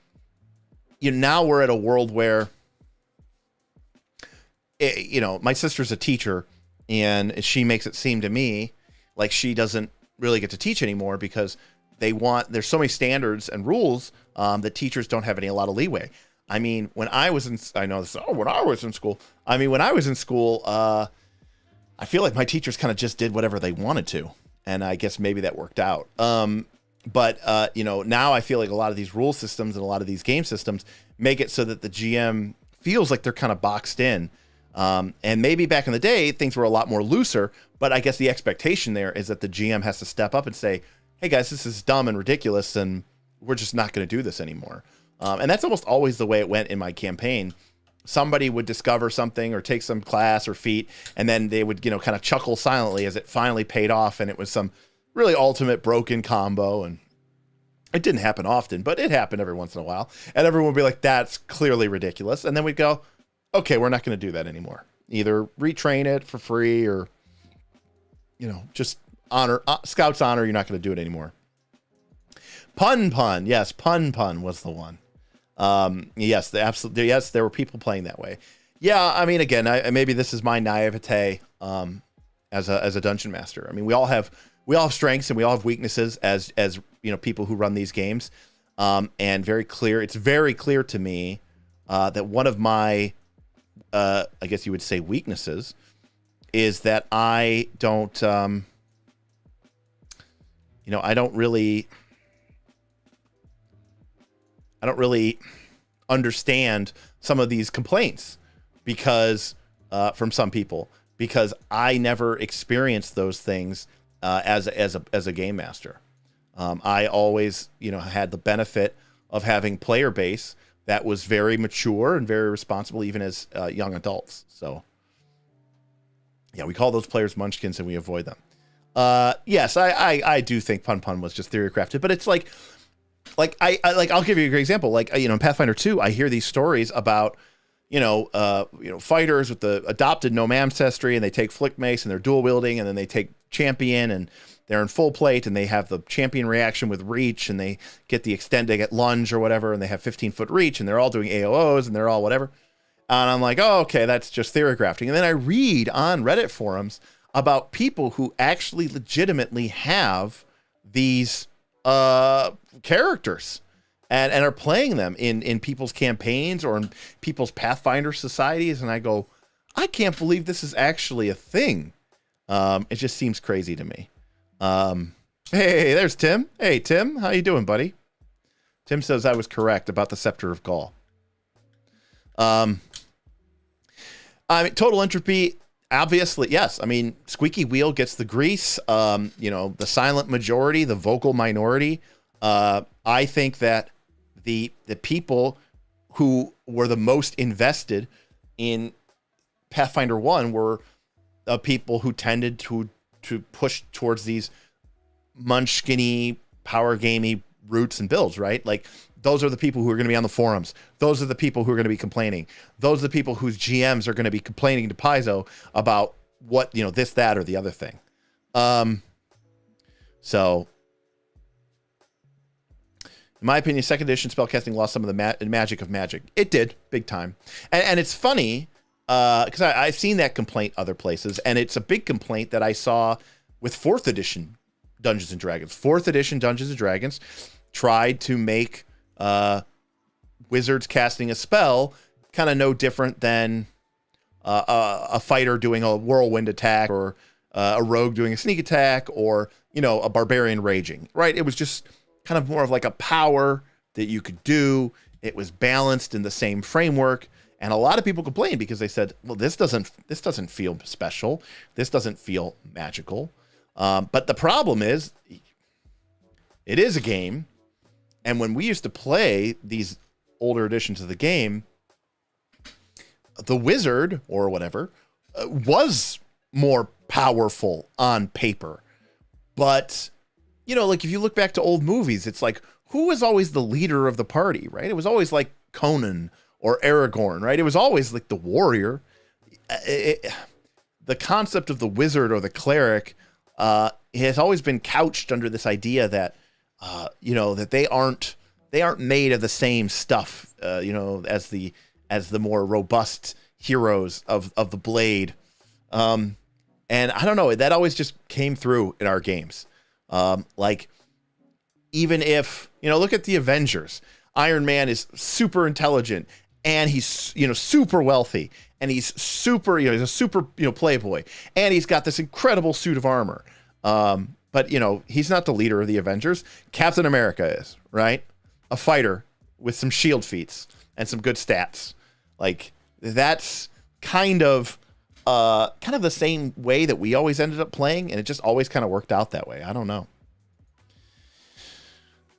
now we're at a world where, my sister's a teacher, and she makes it seem to me like she doesn't really get to teach anymore because there's so many standards and rules that teachers don't have a lot of leeway. I mean, when I was in school, I feel like my teachers kind of just did whatever they wanted to. And I guess maybe that worked out. But now I feel like a lot of these rule systems and a lot of these game systems make it so that the GM feels like they're kind of boxed in. And maybe back in the day, things were a lot more looser, but I guess the expectation there is that the GM has to step up and say, hey guys, this is dumb and ridiculous, and we're just not going to do this anymore. And that's almost always the way it went in my campaign. Somebody would discover something or take some class or feat, and then they would, kind of chuckle silently as it finally paid off, and it was some really ultimate broken combo. And It didn't happen often, but it happened every once in a while. And everyone would be like, that's clearly ridiculous. And then we'd go, okay, we're not going to do that anymore. Either retrain it for free or, just honor, Scout's honor, you're not going to do it anymore. Pun. Yes, pun was the one. Yes, there were people playing that way. Yeah, I mean, again, maybe this is my naivete as a dungeon master. I mean, we all have strengths and we all have weaknesses as people who run these games. And it's very clear to me that one of my I guess you would say weaknesses is that I don't I don't really understand some of these complaints because from some people, because I never experienced those things as a game master. I always, had the benefit of having player base that was very mature and very responsible, even as young adults. So, yeah, we call those players munchkins and we avoid them. Yes, I do think pun was just theory crafted, but it's like I'll give you a great example. Like, in Pathfinder 2, I hear these stories about, fighters with the adopted gnome ancestry, and they take flick mace and they're dual wielding, and then they take champion and they're in full plate and they have the champion reaction with reach and they get the extend, they get lunge or whatever, and they have 15-foot reach and they're all doing AOs and they're all whatever. And I'm like, oh, okay, that's just theory crafting. And then I read on Reddit forums about people who actually legitimately have these characters and are playing them in people's campaigns or in people's Pathfinder societies. And I go, I can't believe this is actually a thing. It just seems crazy to me. Hey, there's Tim. Hey, Tim, how you doing, buddy? Tim says I was correct about the Scepter of Gaul. I mean, total entropy, obviously, yes. I mean, squeaky wheel gets the grease. The silent majority, the vocal minority. I think that the people who were the most invested in Pathfinder 1 were people who tended to push towards these munchkinny, power gamey routes and builds, right? Like, those are the people who are going to be on the forums. Those are the people who are going to be complaining. Those are the people whose GMs are going to be complaining to Paizo about what, this, that, or the other thing. So, in my opinion, second edition spellcasting lost some of the magic of magic. It did, big time. And it's funny, because I've seen that complaint other places, and it's a big complaint that I saw with 4th edition Dungeons & Dragons. 4th edition Dungeons & Dragons tried to make wizards casting a spell kind of no different than a fighter doing a whirlwind attack, or a rogue doing a sneak attack, or, a barbarian raging, right? It was just kind of more of like a power that you could do. It was balanced in the same framework. And a lot of people complained because they said, well, this doesn't feel special. This doesn't feel magical. But the problem is, it is a game. And when we used to play these older editions of the game, the wizard or whatever was more powerful on paper. But, like if you look back to old movies, it's like, who was always the leader of the party, right? It was always like Conan or Aragorn, right? It was always like the warrior. The concept of the wizard or the cleric has always been couched under this idea that, that they aren't made of the same stuff, as the more robust heroes of the blade. And I don't know, that always just came through in our games. Like, even if, look at the Avengers. Iron Man is super intelligent, and he's, super wealthy, and he's super, he's a super, playboy, and he's got this incredible suit of armor. But, he's not the leader of the Avengers. Captain America is, right? A fighter with some shield feats and some good stats. Like, that's kind of the same way that we always ended up playing, and it just always kind of worked out that way. I don't know.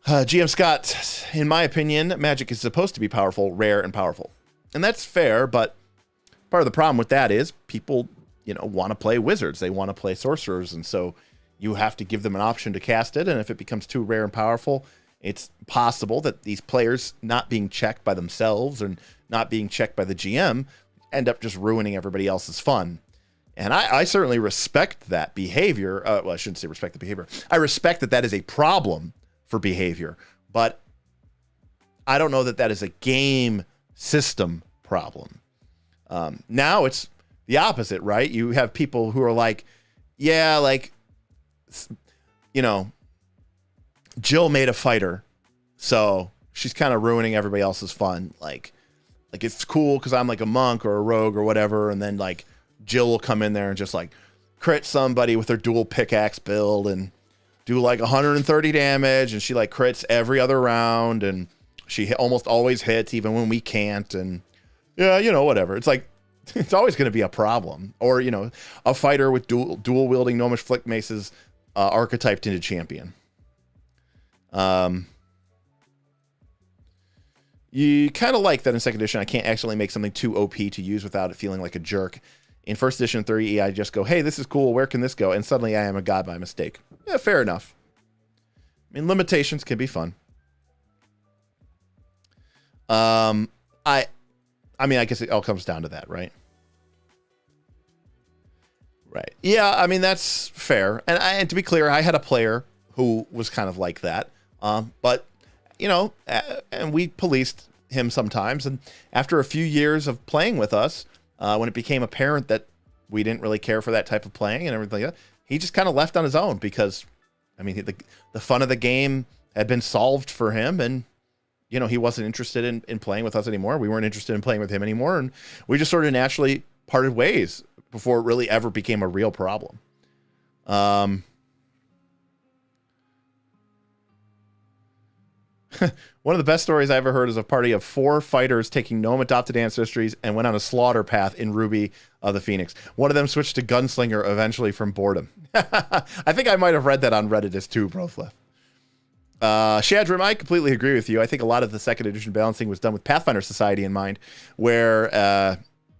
GM Scott, in my opinion, magic is supposed to be powerful, rare, and powerful. And that's fair, but part of the problem with that is people, want to play wizards. They want to play sorcerers, and so you have to give them an option to cast it, and if it becomes too rare and powerful, it's possible that these players not being checked by themselves and not being checked by the GM end up just ruining everybody else's fun. And I certainly respect that behavior. Well, I shouldn't say respect the behavior. I respect that is a problem for behavior, but I don't know that that is a game system problem. Now it's the opposite, right? You have people who are like, yeah, like, you know, Jill made a fighter, so she's kind of ruining everybody else's fun. Like it's cool because I'm like a monk or a rogue or whatever, and then like Jill will come in there and just like crit somebody with her dual pickaxe build and do like 130 damage, and she like crits every other round, and she almost always hits even when we can't, and yeah, you know, whatever. It's like it's always going to be a problem. Or, you know, a fighter with dual wielding gnomish flick maces archetyped into champion. You kind of like that in second edition. I can't actually make something too OP to use without it feeling like a jerk. In first edition 3E, I just go, hey, this is cool. Where can this go? And suddenly I am a god by mistake. Yeah, fair enough. I mean, limitations can be fun. I mean, I guess it all comes down to that, right? Right. Yeah, I mean, that's fair. And to be clear, I had a player who was kind of like that. But, you know, and we policed him sometimes. And after a few years of playing with us, when it became apparent that we didn't really care for that type of playing and everything like that, he just kind of left on his own because, I mean, the fun of the game had been solved for him, and, you know, he wasn't interested in playing with us anymore. We weren't interested in playing with him anymore, and we just sort of naturally parted ways before it really ever became a real problem. One of the best stories I ever heard is a party of 4 fighters taking gnome adopted ancestries and went on a slaughter path in Ruby of the Phoenix. One of them switched to gunslinger eventually from boredom. I think I might have read that on Reddit as too, Broflef. Shadrim, I completely agree with you. I think a lot of the second edition balancing was done with Pathfinder Society in mind, where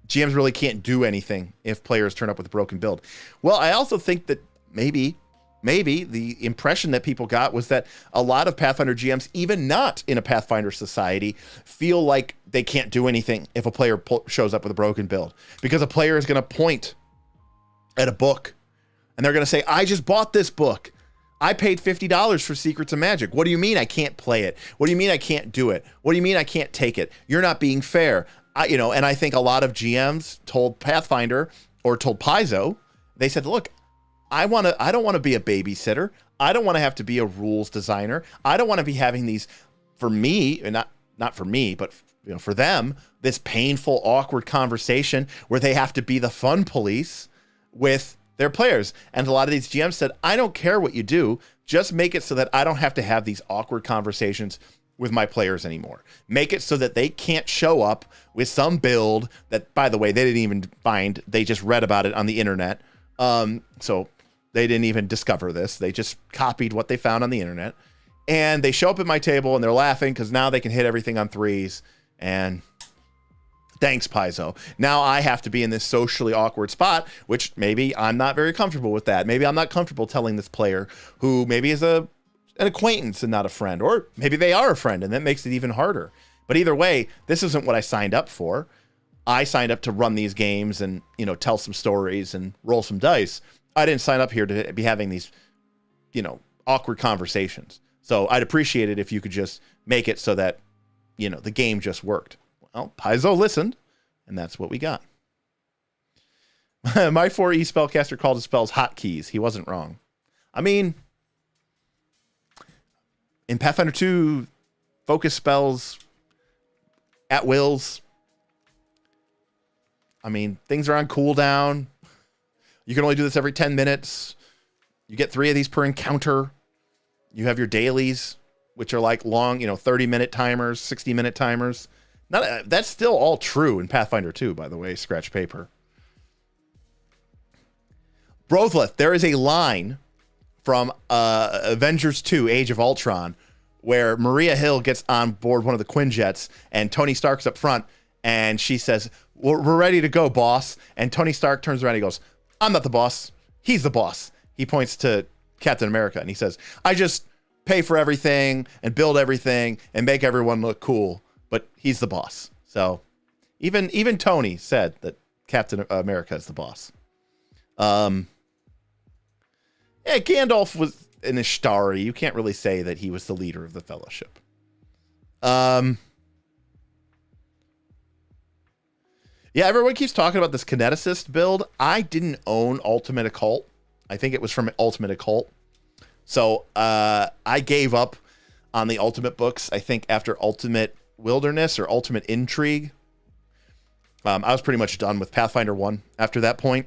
GMs really can't do anything if players turn up with a broken build. Well, I also think that maybe the impression that people got was that a lot of Pathfinder GMs, even not in a Pathfinder Society, feel like they can't do anything if a player shows up with a broken build, because a player is going to point at a book and they're going to say, I just bought this book. I paid $50 for Secrets of Magic. What do you mean I can't play it? What do you mean I can't do it? What do you mean I can't take it? You're not being fair. And I think a lot of GMs told Pathfinder or told Paizo, they said, look, I don't want to be a babysitter. I don't want to have to be a rules designer. I don't want to be having these, for me, and not for me, but you know, for them, this painful, awkward conversation where they have to be the fun police with their players. And a lot of these GMs said, I don't care what you do. Just make it so that I don't have to have these awkward conversations with my players anymore. Make it so that they can't show up with some build that, by the way, they didn't even find. They just read about it on the internet. So they didn't even discover this. They just copied what they found on the internet. And they show up at my table and they're laughing because now they can hit everything on 3s. And thanks, Paizo. Now I have to be in this socially awkward spot, which maybe I'm not very comfortable with that. Maybe I'm not comfortable telling this player who maybe is an acquaintance and not a friend, or maybe they are a friend, and that makes it even harder. But either way, this isn't what I signed up for. I signed up to run these games and, you know, tell some stories and roll some dice. I didn't sign up here to be having these, you know, awkward conversations. So I'd appreciate it if you could just make it so that, you know, the game just worked. Well, Paizo listened, and that's what we got. My 4E spellcaster called his spells hotkeys. He wasn't wrong. I mean, in Pathfinder 2, focus spells at wills. I mean, things are on cooldown. You can only do this every 10 minutes. You get 3 of these per encounter. You have your dailies, which are like long, 30-minute timers, 60-minute timers. That's still all true in Pathfinder 2, by the way, scratch paper. Brothleth, there is a line from Avengers 2, Age of Ultron, where Maria Hill gets on board one of the Quinjets, and Tony Stark's up front, and she says, we're ready to go, boss. And Tony Stark turns around and he goes, I'm not the boss. He's the boss. He points to Captain America, and he says, I just pay for everything and build everything and make everyone look cool, but he's the boss. So even Tony said that Captain America is the boss. Yeah, Gandalf was an Ishtari. You can't really say that he was the leader of the Fellowship. Yeah, everyone keeps talking about this kineticist build. I didn't own Ultimate Occult. I think it was from Ultimate Occult. So I gave up on the Ultimate books, I think, after Ultimate Wilderness or Ultimate Intrigue. I was pretty much done with Pathfinder 1 after that point.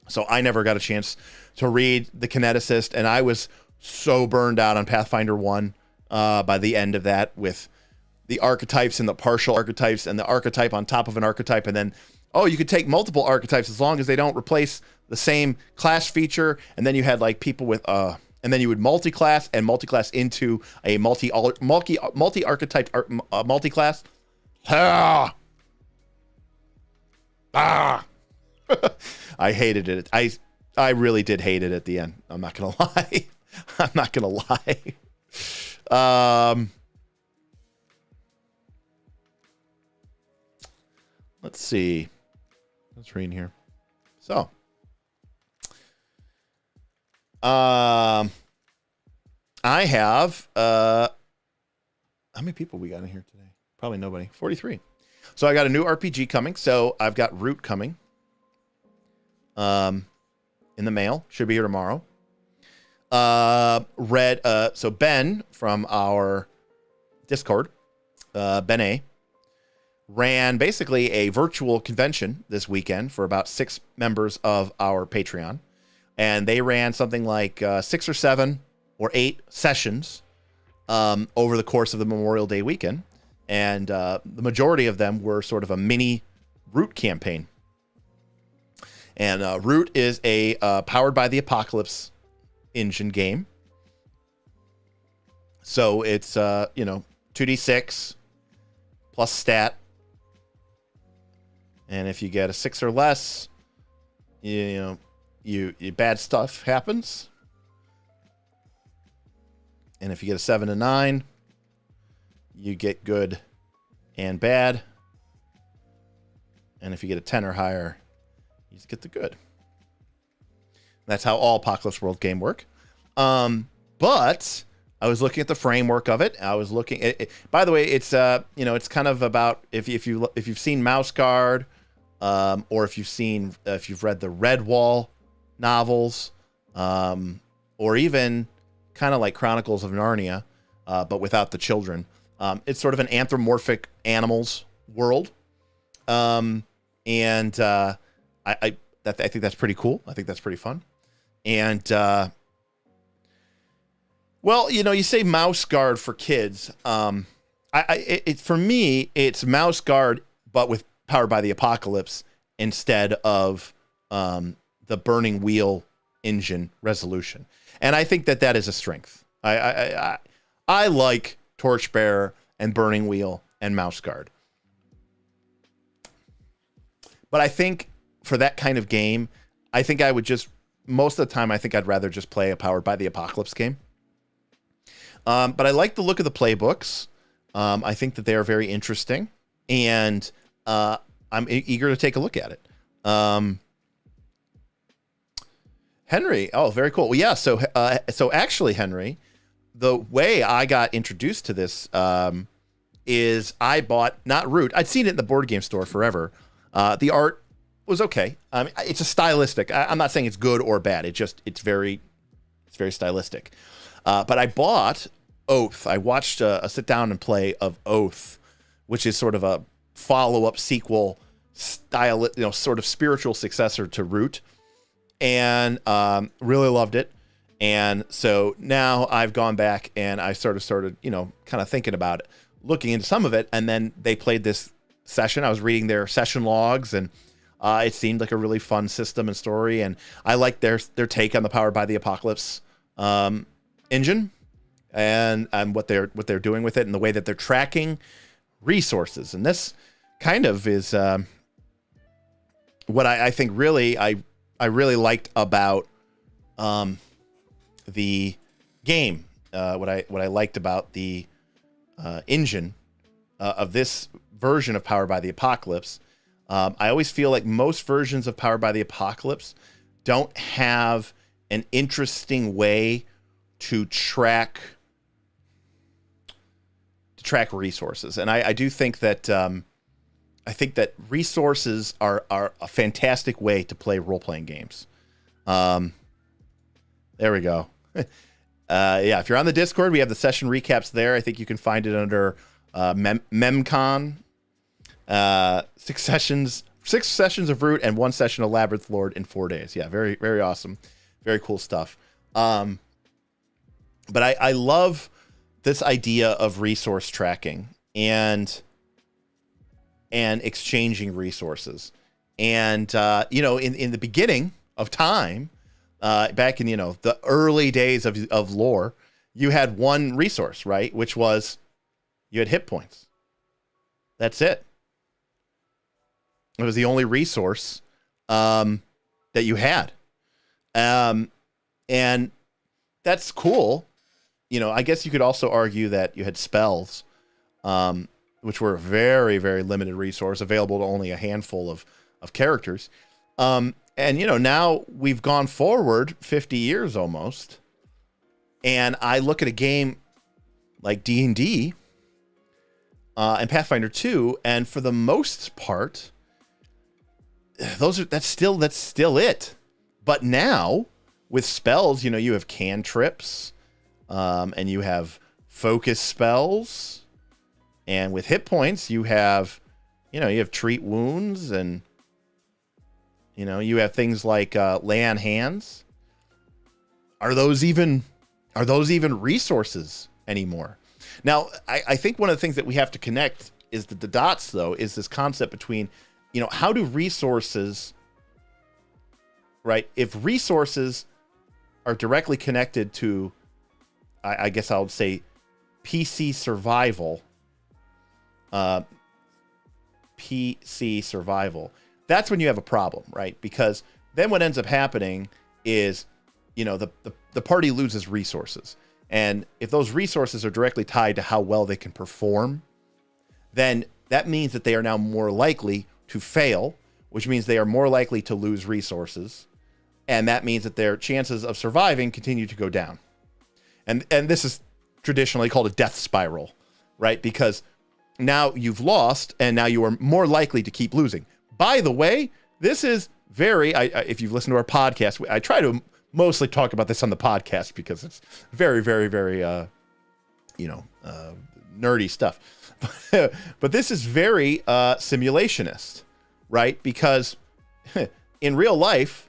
So I never got a chance to read the kineticist, and I was so burned out on Pathfinder 1 by the end of that, with the archetypes and the partial archetypes and the archetype on top of an archetype, and then, oh, you could take multiple archetypes as long as they don't replace the same class feature, and then you had like people with and then you would multi-class into a multi-archetype multi-class. I hated it. I really did hate it at the end. I'm not gonna lie. I'm not gonna lie. Let's see. Let's read here. So, I have how many people we got in here today? Probably nobody. 43. So I got a new RPG coming. So I've got Root coming. In the mail. Should be here tomorrow. So Ben from our Discord, Ben A, ran basically a virtual convention this weekend for about 6 members of our Patreon. And they ran something like 6 or 7 or 8 sessions over the course of the Memorial Day weekend. And the majority of them were sort of a mini Root campaign. And Root is a powered by the Apocalypse engine game. So it's 2d6 plus stat. And if you get a 6 or less, you bad stuff happens. And if you get a 7 and 9, you get good and bad. And if you get a 10 or higher, you just get the good. That's how all Apocalypse World game work. But I was looking at the framework of it. I was looking at it. By the way, it's it's kind of about if you've seen Mouse Guard, or if you've read the Redwall novels, or even kind of like Chronicles of Narnia, but without the children. It's sort of an anthropomorphic animals world, and I think that's pretty cool. I think that's pretty fun, and you say Mouse Guard for kids. For me, it's Mouse Guard, but with powered by the Apocalypse instead of the Burning Wheel engine resolution, and I think that is a strength. I like Torchbearer and Burning Wheel and Mouse Guard, but I think for that kind of game, I think I would just most of the time I think I'd rather just play a powered by the Apocalypse game. But I like the look of the playbooks. I think that they are very interesting, and I'm eager to take a look at it. Henry, oh, very cool. Well, yeah. So actually, Henry, the way I got introduced to this is I bought not Root. I'd seen it in the board game store forever. The art was okay. It's a stylistic. I'm not saying it's good or bad. It's very stylistic. But I bought Oath. I watched a sit down and play of Oath, which is sort of a follow-up sequel style, sort of spiritual successor to Root, and really loved it. And so now I've gone back and I sort of started, kind of thinking about it, looking into some of it. And then they played this session. I was reading their session logs, and it seemed like a really fun system and story. And I liked their take on the Powered by the Apocalypse engine and what they're doing with it, and the way that they're tracking resources. And this kind of is what I think really I really liked about the game. what I liked about the engine of this version of Powered by the Apocalypse. I always feel like most versions of Powered by the Apocalypse don't have an interesting way to track resources, and I do think that resources are a fantastic way to play role-playing games. There we go. Yeah, if you're on the Discord, we have the session recaps there. I think you can find it under Memcon. 6 sessions of Root and 1 session of Labyrinth Lord in 4 days. Yeah, very, very awesome. Very cool stuff. But I love this idea of resource tracking and exchanging resources. And, in the beginning of time, back in, the early days of lore, you had one resource, right? Which was you had hit points. That's it. It was the only resource that you had. And that's cool. I guess you could also argue that you had spells, which were a very, very limited resource available to only a handful of characters. And, now we've gone forward 50 years almost. And I look at a game like D&D and Pathfinder 2, and for the most part, that's still it. But now with spells, you have cantrips, and you have focus spells, and with hit points, you have treat wounds, and you have things like lay on hands. Are those even resources anymore? Now, I think one of the things that we have to connect is that the dots, though, is this concept between, how do resources, right? If resources are directly connected to, I guess I would say, PC survival, that's when you have a problem, right? Because then what ends up happening is, the party loses resources. And if those resources are directly tied to how well they can perform, then that means that they are now more likely to fail, which means they are more likely to lose resources. And that means that their chances of surviving continue to go down. And this is traditionally called a death spiral, right? Because now you've lost, and now you are more likely to keep losing. By the way, this is if you've listened to our podcast, I try to mostly talk about this on the podcast because it's very, very, very, nerdy stuff. But this is very simulationist, right? Because in real life,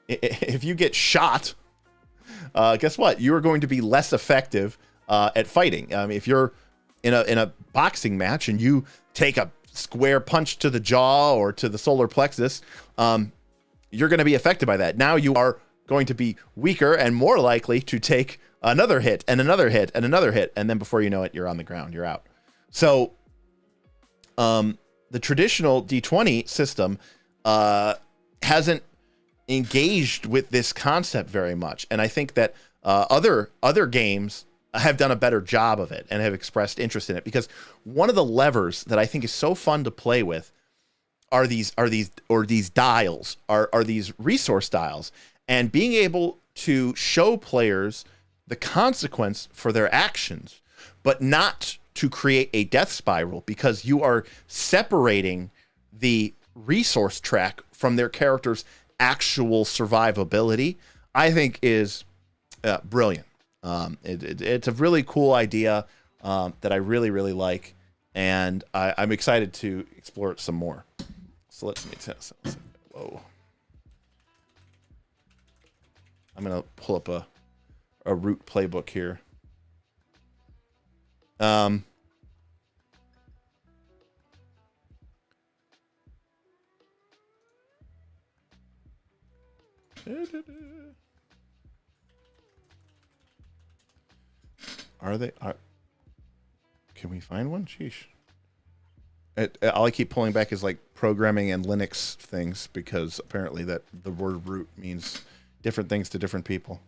if you get shot, guess what? You are going to be less effective at fighting. If you're in a boxing match and you take a square punch to the jaw or to the solar plexus, you're going to be affected by that. Now you are going to be weaker and more likely to take another hit and another hit and another hit. And then before you know it, you're on the ground, you're out. So the traditional D20 system hasn't engaged with this concept very much. And I think that other games have done a better job of it and have expressed interest in it, because one of the levers that I think is so fun to play with are these dials, are these resource dials, and being able to show players the consequence for their actions, but not to create a death spiral, because you are separating the resource track from their character's actual survivability, I think is brilliant. It's a really cool idea that I really, really like, and I'm excited to explore it some more. So let me test. Whoa. I'm going to pull up a root playbook here. Can we find one? Sheesh. All I keep pulling back is like programming and Linux things, because apparently that the word root means different things to different people.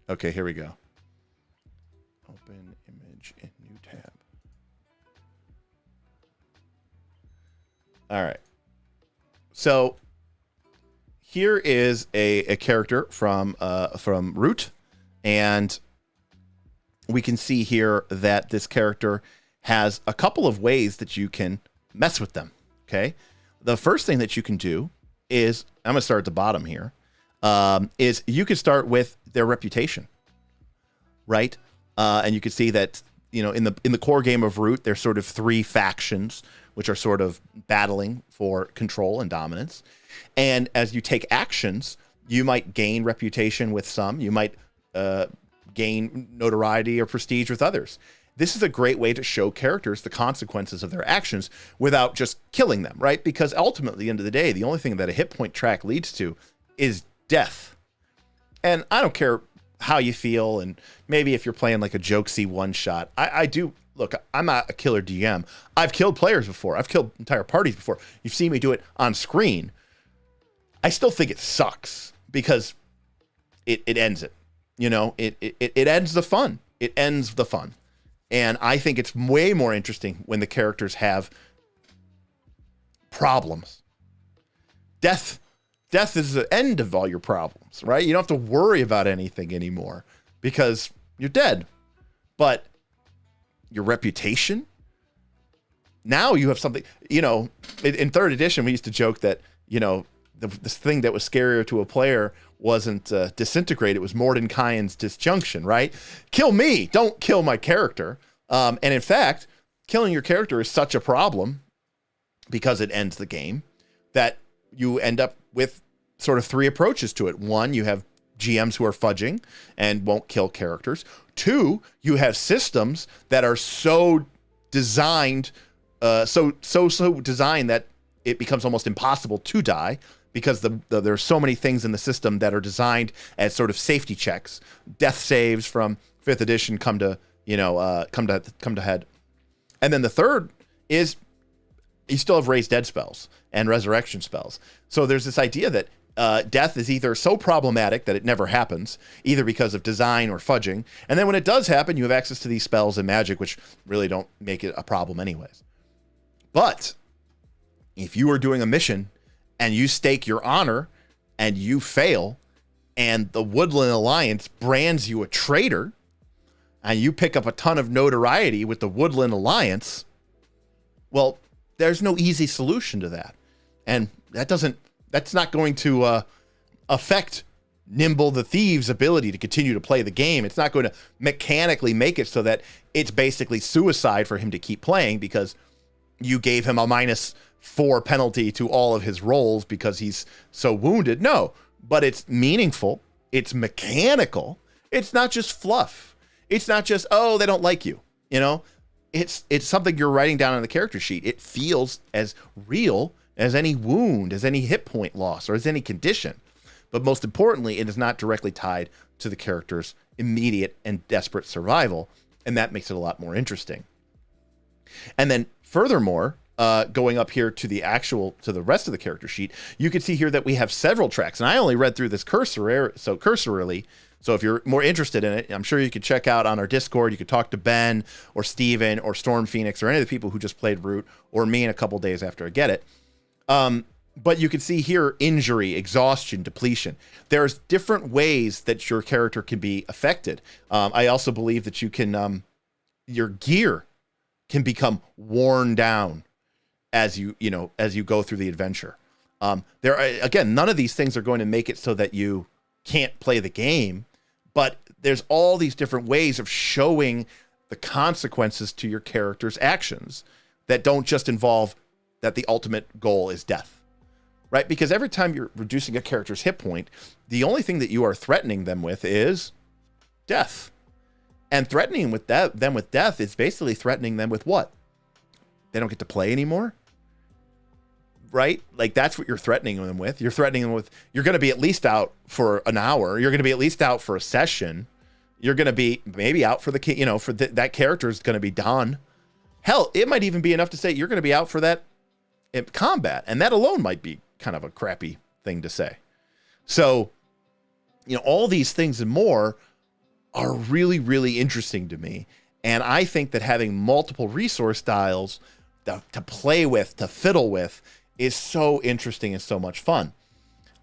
Okay, here we go. Open image in new tab. All right. So here is a character from Root, and we can see here that this character has a couple of ways that you can mess with them. Okay. The first thing that you can do is, I'm going to start at the bottom here, is you could start with their reputation, right? And you can see that, you know, in the core game of Root, there's sort of 3 factions, which are sort of battling for control and dominance. And as you take actions, you might gain reputation with some, you might gain notoriety or prestige with others. This is a great way to show characters the consequences of their actions without just killing them, right? Because ultimately, at the end of the day, the only thing that a hit point track leads to is death. And I don't care how you feel, and maybe if you're playing like a jokesy one-shot, I do, look, I'm not a killer DM. I've killed players before. I've killed entire parties before. You've seen me do it on screen. I still think it sucks because it ends it. You know, it ends the fun. It ends the fun. And I think it's way more interesting when the characters have problems. Death is the end of all your problems, right? You don't have to worry about anything anymore because you're dead. But your reputation, now you have something, you know, in 3rd edition, we used to joke that, you know, this thing that was scarier to a player wasn't disintegrate, it was Mordenkainen's disjunction, right? Kill me, don't kill my character. And in fact, killing your character is such a problem because it ends the game that you end up with sort of 3 approaches to it. 1, you have GMs who are fudging and won't kill characters. 2, you have systems that are so designed, so designed that it becomes almost impossible to die, because there's so many things in the system that are designed as sort of safety checks. Death saves from 5th edition come to head. And then the 3rd is you still have raised dead spells and resurrection spells. So there's this idea that death is either so problematic that it never happens, either because of design or fudging. And then when it does happen, you have access to these spells and magic, which really don't make it a problem anyways. But if you are doing a mission and you stake your honor and you fail, and the Woodland Alliance brands you a traitor, and you pick up a ton of notoriety with the Woodland Alliance, well, there's no easy solution to that. And that's not going to affect Nimble the Thief's ability to continue to play the game. It's not going to mechanically make it so that it's basically suicide for him to keep playing because you gave him a -4 penalty to all of his rolls because he's so wounded. No, but it's meaningful. It's mechanical. It's not just fluff. It's not just, oh, they don't like you. You know, it's something you're writing down on the character sheet. It feels as real as any wound, as any hit point loss, or as any condition. But most importantly, it is not directly tied to the character's immediate and desperate survival. And that makes it a lot more interesting. And then furthermore, going up here to the rest of the character sheet, you can see here that we have several tracks. And I only read through this cursorily. So if you're more interested in it, I'm sure you could check out on our Discord. You could talk to Ben or Steven or Storm Phoenix or any of the people who just played Root, or me in a couple days after I get it. But you can see here injury, exhaustion, depletion. There's different ways that your character can be affected. I also believe that you can, your gear can become worn down as you go through the adventure. Again, none of these things are going to make it so that you can't play the game, but there's all these different ways of showing the consequences to your character's actions that don't just involve that the ultimate goal is death, right? Because every time you're reducing a character's hit point, the only thing that you are threatening them with is death. And threatening with them with death is basically threatening them with what? They don't get to play anymore, right? Like, that's what you're threatening them with. You're threatening them with, you're going to be at least out for an hour. You're going to be at least out for a session. You're going to be maybe out for that character is going to be done. Hell, it might even be enough to say you're going to be out for that combat. And that alone might be kind of a crappy thing to say. So, all these things and more are really, really interesting to me. And I think that having multiple resource styles to play with, to fiddle with, is so interesting and so much fun.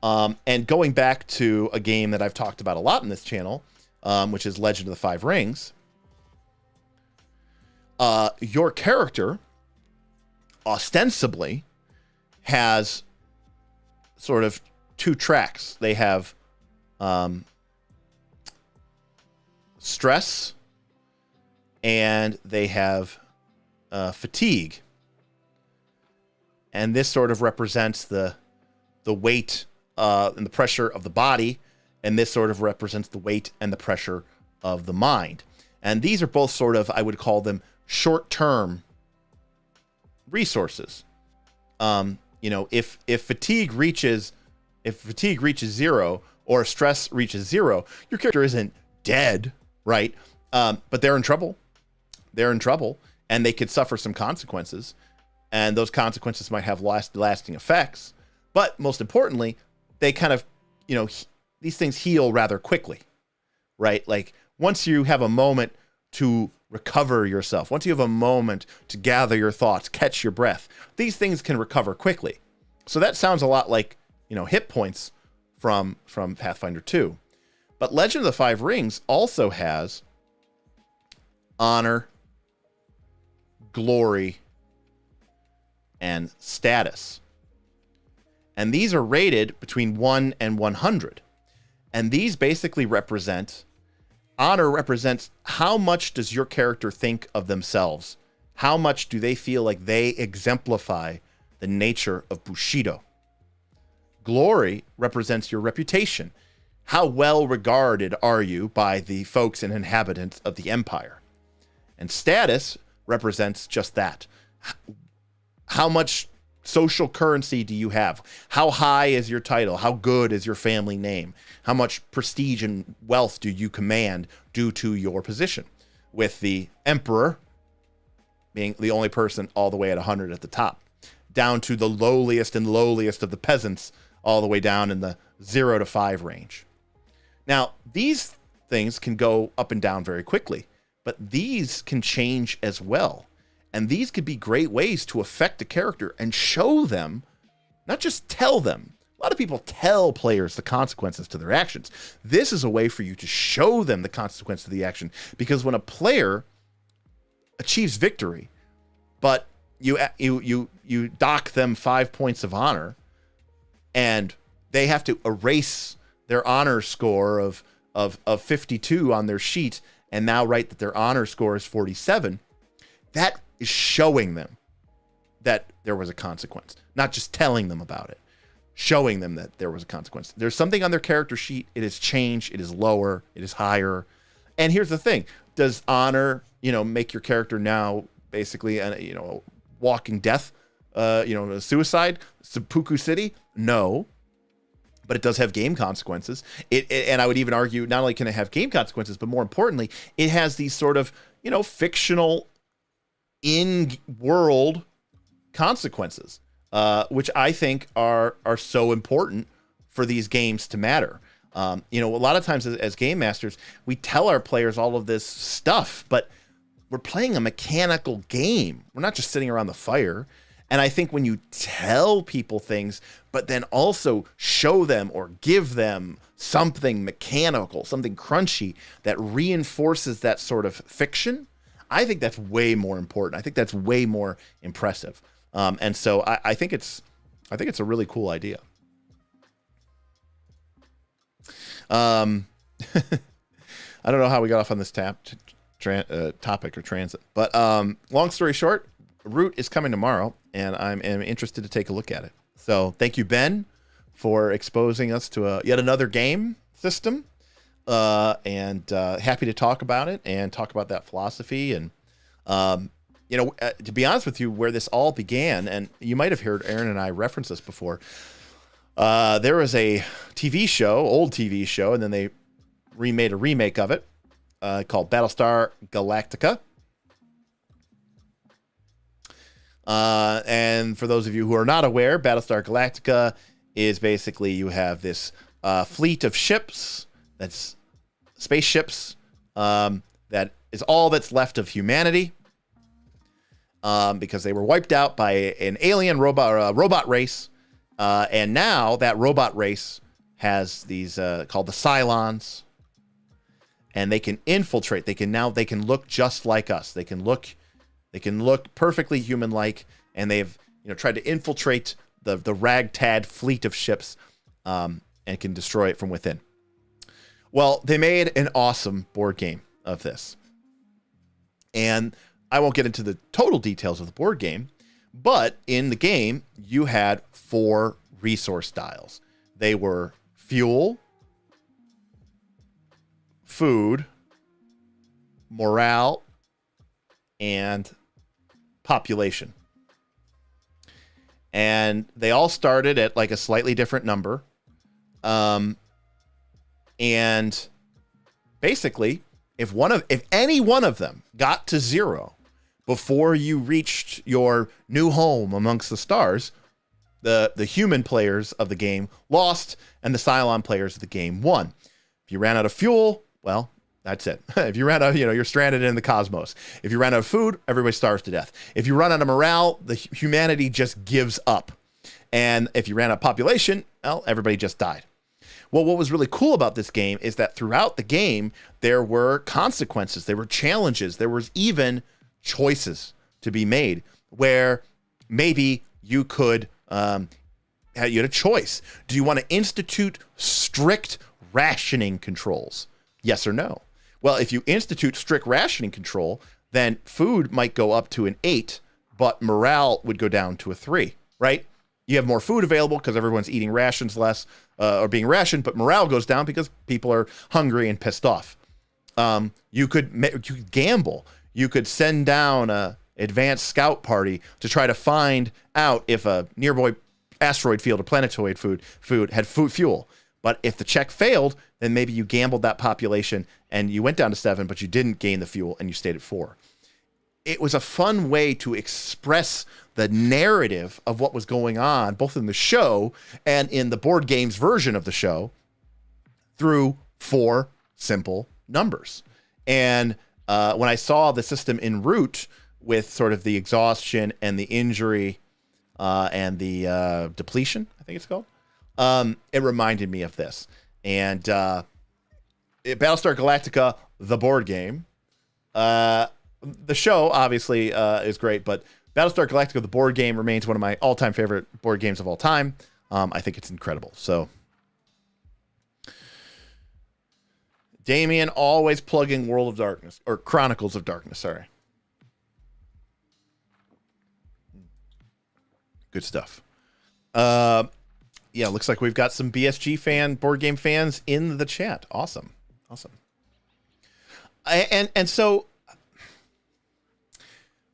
And going back to a game that I've talked about a lot in this channel, which is Legend of the Five Rings, your character ostensibly has sort of two tracks. They have stress and they have fatigue. And this sort of represents the weight and the pressure of the body, and this sort of represents the weight and the pressure of the mind. And these are both sort of, I would call them, short-term resources. If fatigue reaches zero, or stress reaches zero, your character isn't dead, right? But they're in trouble. They're in trouble, and they could suffer some consequences, and those consequences might have lasting effects. But most importantly, they kind of, these things heal rather quickly, right? Like once you have a moment to recover yourself, once you have a moment to gather your thoughts, catch your breath, these things can recover quickly. So that sounds a lot like, hit points from Pathfinder 2. But Legend of the Five Rings also has honor, glory, and status. And these are rated between 1 and 100. And these basically honor represents how much does your character think of themselves? How much do they feel like they exemplify the nature of Bushido? Glory represents your reputation. How well regarded are you by the folks and inhabitants of the empire? And status represents just that. How much social currency do you have? How high is your title? How good is your family name? How much prestige and wealth do you command due to your position? With the emperor being the only person all the way at 100 at the top, down to the lowliest and lowliest of the peasants, all the way down in the 0 to 5 range. Now, these things can go up and down very quickly, but these can change as well. And these could be great ways to affect a character and show them, not just tell them. A lot of people tell players the consequences to their actions. This is a way for you to show them the consequence of the action. Because when a player achieves victory, but you dock them 5 points of honor, and they have to erase their honor score of 52 on their sheet and now write that their honor score is 47, that is showing them that there was a consequence, not just telling them about it, showing them that there was a consequence. There's something on their character sheet. It has changed. It is lower. It is higher. And here's the thing. Does honor, make your character now basically, a walking death, a suicide, seppuku city? No. But it does have game consequences. And I would even argue not only can it have game consequences, but more importantly, it has these sort of, fictional in-world consequences, which I think are so important for these games to matter. A lot of times as game masters, we tell our players all of this stuff, but we're playing a mechanical game. We're not just sitting around the fire. And I think when you tell people things, but then also show them or give them something mechanical, something crunchy that reinforces that sort of fiction, I think that's way more important. I think that's way more impressive. And so I think it's a really cool idea. I don't know how we got off on this topic or transit, but long story short, Root is coming tomorrow, and I'm interested to take a look at it. So thank you, Ben, for exposing us to yet another game system, and happy to talk about it and talk about that philosophy. And to be honest with you, where this all began, and you might have heard Aaron and I reference this before, there was a old TV show, and then they remade a remake of it called Battlestar Galactica. And for those of you who are not aware, Battlestar Galactica is basically you have this fleet of ships, that's spaceships, that is all that's left of humanity, because they were wiped out by an alien robot race, and now that robot race has these called the Cylons, and they can infiltrate. They can look just like us. They can look perfectly human-like, and they've tried to infiltrate the ragtag fleet of ships, and can destroy it from within. Well, they made an awesome board game of this, and I won't get into the total details of the board game, but in the game you had 4 resource dials. They were fuel, food, morale, and population. And they all started at like a slightly different number. And basically, if any one of them got to 0 before you reached your new home amongst the stars, the human players of the game lost, and the Cylon players of the game won. If you ran out of fuel, well, that's it. If you ran out, you're stranded in the cosmos. If you ran out of food, everybody starves to death. If you run out of morale, the humanity just gives up. And if you ran out of population, well, everybody just died. Well, what was really cool about this game is that throughout the game, there were consequences, there were challenges, there was even choices to be made where maybe you could, you had a choice. Do you want to institute strict rationing controls? Yes or no? Well, if you institute strict rationing control, then food might go up to an 8, but morale would go down to a 3, right? You have more food available because everyone's eating rations less, or being rationed, but morale goes down because people are hungry and pissed off. You could gamble. You could send down a advanced scout party to try to find out if a nearby asteroid field or planetoid food had fuel. But if the check failed, then maybe you gambled that population and you went down to 7, but you didn't gain the fuel and you stayed at 4. It was a fun way to express the narrative of what was going on, both in the show and in the board game's version of the show, through 4 simple numbers. And when I saw the system in Root with sort of the exhaustion and the injury and the depletion, I think it's called, it reminded me of this. And Battlestar Galactica, the board game, the show obviously is great, but Battlestar Galactica, the board game, remains one of my all-time favorite board games of all time. I think it's incredible. So, Damien always plugging World of Darkness, or Chronicles of Darkness, sorry. Good stuff. Yeah, looks like we've got some BSG board game fans in the chat. Awesome. And so,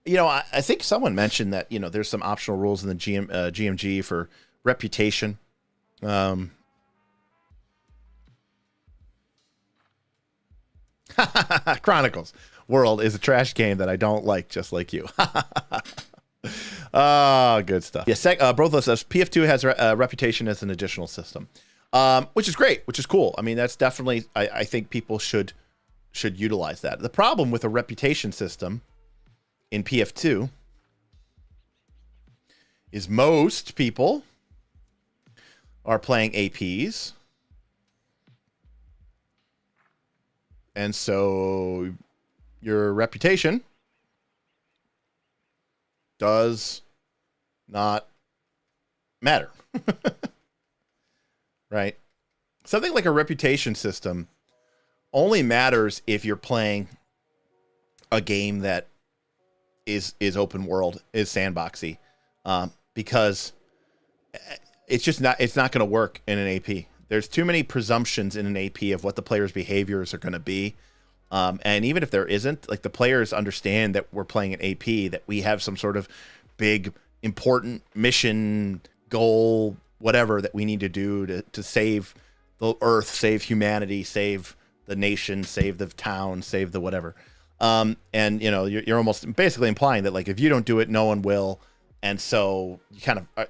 I think someone mentioned that, there's some optional rules in the GMG for reputation. Chronicles World is a trash game that I don't like, just like you. Good stuff. Yeah, Brothos says PF2 has reputation as an additional system, which is great, which is cool. I mean, that's definitely, I think people should utilize that. The problem with a reputation system in PF2 is most people are playing APs. And so your reputation does not matter. Right? Something like a reputation system only matters if you're playing a game that is open world, is sandboxy, because it's not going to work in an AP. There's too many presumptions in an AP of what the players' behaviors are going to be. And even if there isn't, like, the players understand that we're playing an AP, that we have some sort of big, important mission, goal, whatever that we need to do to save the Earth, save humanity, save the nation, save the town, save the whatever. And you're almost basically implying that, like, if you don't do it, no one will. And so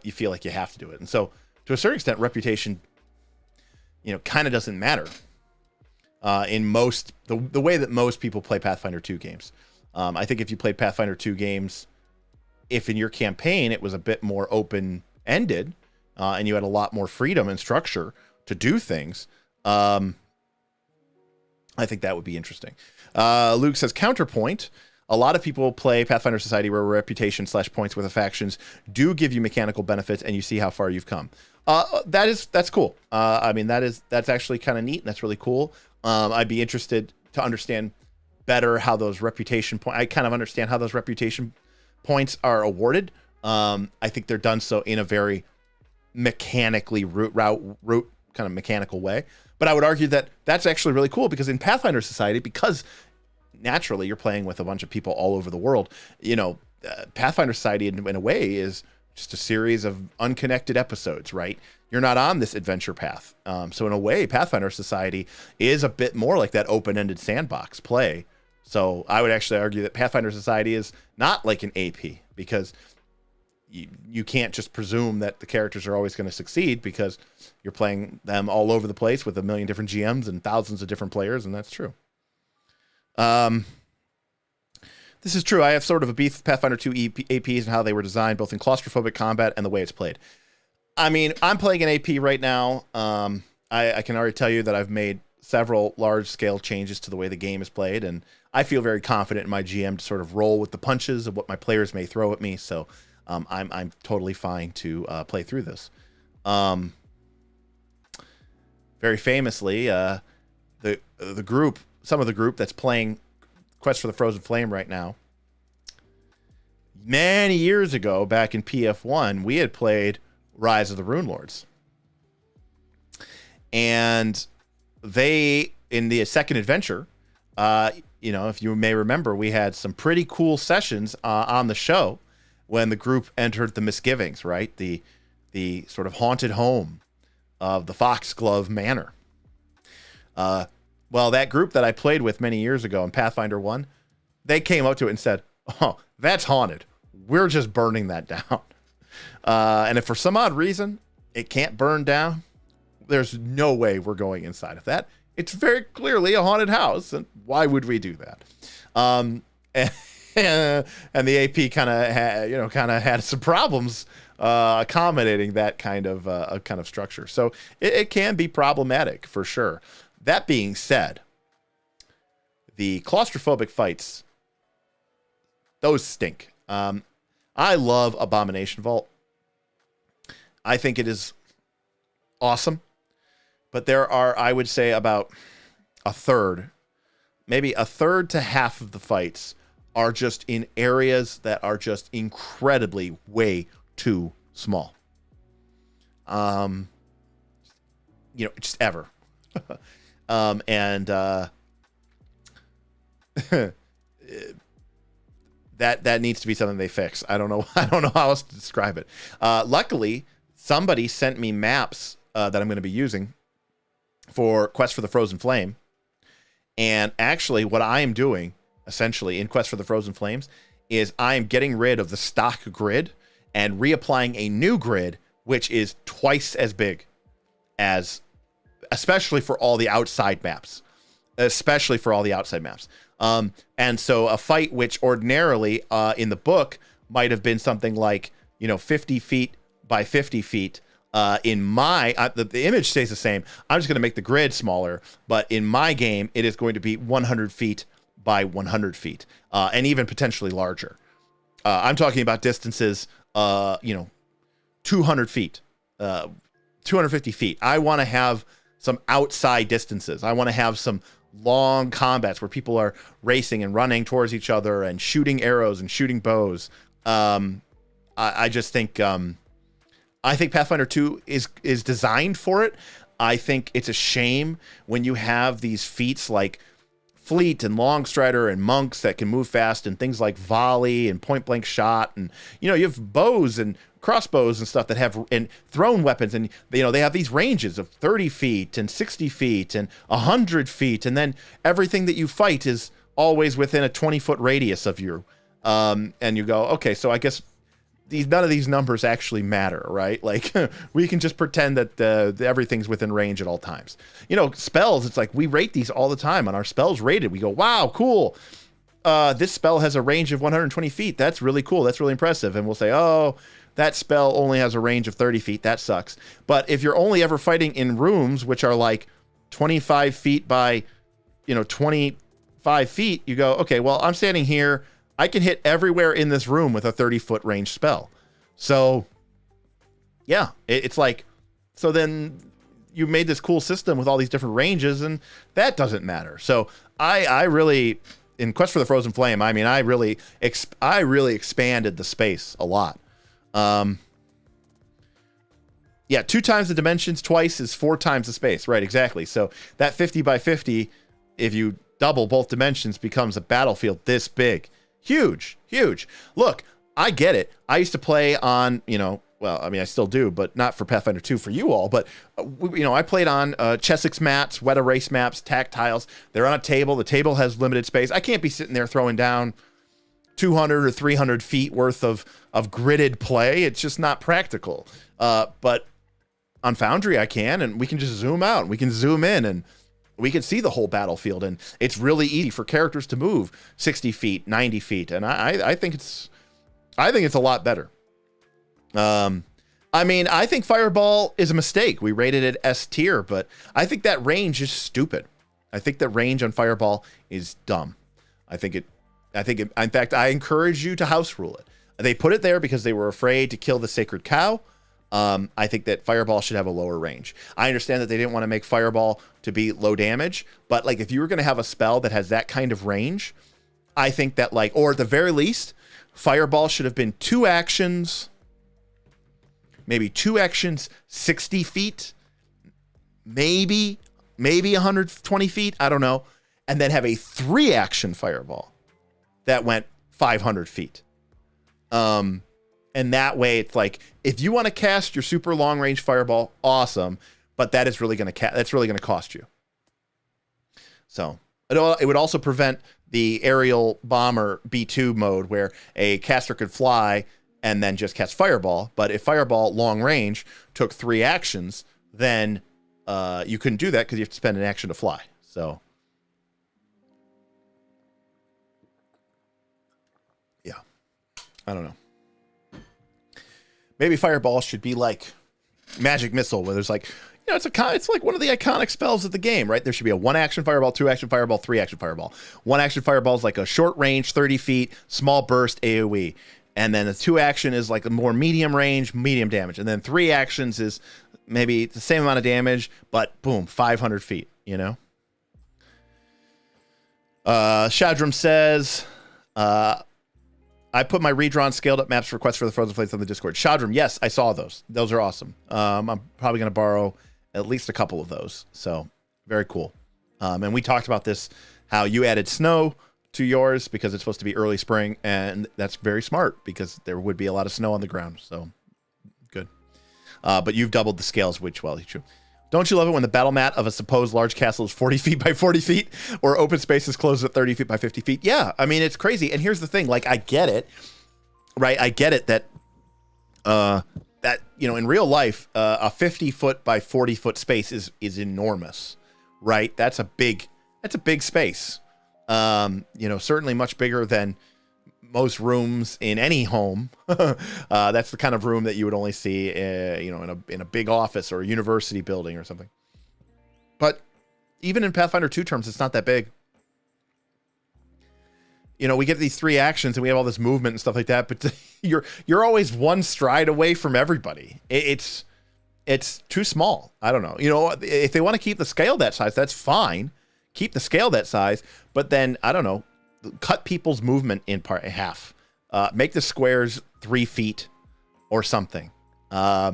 you feel like you have to do it. And so to a certain extent, reputation kind of doesn't matter in most the way that most people play Pathfinder 2 games. I think if you played Pathfinder 2 games, if in your campaign it was a bit more open-ended and you had a lot more freedom and structure to do things, I think that would be interesting. Luke says, counterpoint. A lot of people play Pathfinder Society where reputation / points with the factions do give you mechanical benefits, and you see how far you've come. That's cool. That's actually kind of neat. And that's really cool. I'd be interested to understand better how those reputation points. I kind of understand how those reputation points are awarded. I think they're done so in a very mechanically route kind of mechanical way. But I would argue that that's actually really cool because in Pathfinder Society, because naturally you're playing with a bunch of people all over the world, Pathfinder Society in a way is just a series of unconnected episodes, right? You're not on this adventure path. So in a way, Pathfinder Society is a bit more like that open-ended sandbox play. So I would actually argue that Pathfinder Society is not like an AP because you can't just presume that the characters are always going to succeed because you're playing them all over the place with a million different GMs and thousands of different players, and that's true. This is true. I have sort of a beef with Pathfinder 2 APs and how they were designed, both in claustrophobic combat and the way it's played. I mean, I'm playing an AP right now. I can already tell you that I've made several large-scale changes to the way the game is played, and I feel very confident in my GM to sort of roll with the punches of what my players may throw at me. So I'm totally fine to play through this. Very famously, the group, some of the group that's playing Quest for the Frozen Flame right now, many years ago, back in PF1, we had played Rise of the Rune Lords. And they, in the second adventure, if you may remember, we had some pretty cool sessions on the show when the group entered the Misgivings, right? The sort of haunted home of the Foxglove Manor. Well, that group that I played with many years ago in Pathfinder 1, they came up to it and said, "Oh, that's haunted. We're just burning that down." And if for some odd reason it can't burn down, there's no way we're going inside of that. It's very clearly a haunted house, and why would we do that? And the AP kind of had some problems accommodating that kind of structure. So it can be problematic for sure. That being said, the claustrophobic fights, those stink. I love Abomination Vault. I think it is awesome. But there are, I would say, about maybe a third to half of the fights are just in areas that are just incredibly way too small. Just ever. That needs to be something they fix. I don't know how else to describe it. Luckily, somebody sent me maps that I'm going to be using for Quest for the Frozen Flame. And actually, what I am doing, essentially, in Quest for the Frozen Flames, is I am getting rid of the stock grid and reapplying a new grid, which is twice as big as, especially for all the outside maps. And so a fight which ordinarily in the book might have been something like, 50 feet by 50 feet, in my the image stays the same. I'm just going to make the grid smaller, but in my game it is going to be 100 feet by 100 feet, and even potentially larger. I'm talking about distances 200 feet, 250 feet. I want to have some outside distances. I want to have some long combats where people are racing and running towards each other and shooting arrows and shooting bows. I just think I think Pathfinder 2 is designed for it. I think it's a shame when you have these feats like Fleet and Longstrider and monks that can move fast and things like volley and point blank shot, and you have bows and crossbows and stuff that have and thrown weapons, and they have these ranges of 30 feet and 60 feet and 100 feet, and then everything that you fight is always within a 20-foot radius of you. And you go, okay, so I guess none of these numbers actually matter, right? Like we can just pretend that everything's within range at all times. You know, spells, it's like we rate these all the time on our spells rated. We go, wow, cool. This spell has a range of 120 feet. That's really cool. That's really impressive. And we'll say, oh, that spell only has a range of 30 feet. That sucks. But if you're only ever fighting in rooms, which are like 25 feet by, 25 feet, you go, okay, well, I'm standing here. I can hit everywhere in this room with a 30-foot range spell. So, yeah, it's like, so then you made this cool system with all these different ranges, and that doesn't matter. So I really, in Quest for the Frozen Flame, I mean, I really expanded the space a lot. Yeah, 2 times the dimensions, twice is 4 times the space. Right, exactly. So that 50 by 50, if you double both dimensions, becomes a battlefield this big. Huge. Look, I get it. I used to play on, well, I mean, I still do, but not for Pathfinder 2 for you all. But, I played on Chessex mats, wet erase maps, tactiles. They're on a table. The table has limited space. I can't be sitting there throwing down 200 or 300 feet worth of gridded play. It's just not practical. But on Foundry, I can, and we can just zoom out. And we can zoom in, and we can see the whole battlefield. And it's really easy for characters to move 60 feet, 90 feet. And I think it's a lot better. I mean, I think Fireball is a mistake. We rated it S tier, but I think that range is stupid. I think that range on Fireball is dumb. In fact, I encourage you to house rule it. They put it there because they were afraid to kill the sacred cow. I think that Fireball should have a lower range. I understand that they didn't want to make Fireball to be low damage, but like if you were going to have a spell that has that kind of range, I think that or at the very least, Fireball should have been 2 actions, maybe 2 actions, 60 feet, maybe 120 feet. I don't know. And then have a 3 action Fireball that went 500 feet. And that way it's like, if you want to cast your super long range Fireball, awesome. But that is really going to cost you. So it would also prevent the aerial bomber B2 mode where a caster could fly and then just cast Fireball. But if Fireball long range took 3 actions, then you couldn't do that because you have to spend an action to fly. So yeah, I don't know. Maybe Fireball should be like Magic Missile, where there's like, it's like one of the iconic spells of the game, right? There should be a 1 action Fireball, 2 action Fireball, 3 action Fireball. 1 action Fireball is like a short range, 30 feet, small burst AoE. And then the 2 action is like a more medium range, medium damage. And then 3 actions is maybe the same amount of damage, but boom, 500 feet, Shadram says, I put my redrawn scaled up maps for Quest for the Frozen Flames on the Discord. Shadram, yes, I saw those. Those are awesome. I'm probably going to borrow at least a couple of those. So very cool. And we talked about this, how you added snow to yours because it's supposed to be early spring. And that's very smart because there would be a lot of snow on the ground. So good. But you've doubled the scales, which, well, true. Don't you love it when the battle mat of a supposed large castle is 40 feet by 40 feet or open space is closed at 30 feet by 50 feet? Yeah, I mean, it's crazy. And here's the thing. Like, I get it, right? I get it that, in real life, a 50-foot by 40-foot space is enormous, right? That's a big space. Certainly much bigger than most rooms in any home. That's the kind of room that you would only see, in a big office or a university building or something. But even in Pathfinder 2 terms, it's not that big. We get these 3 actions and we have all this movement and stuff like that, but you're always 1 stride away from everybody. It's too small. I don't know. If they want to keep the scale that size, that's fine. Keep the scale that size, but then, I don't know, cut people's movement in half. Make the squares 3 feet or something. I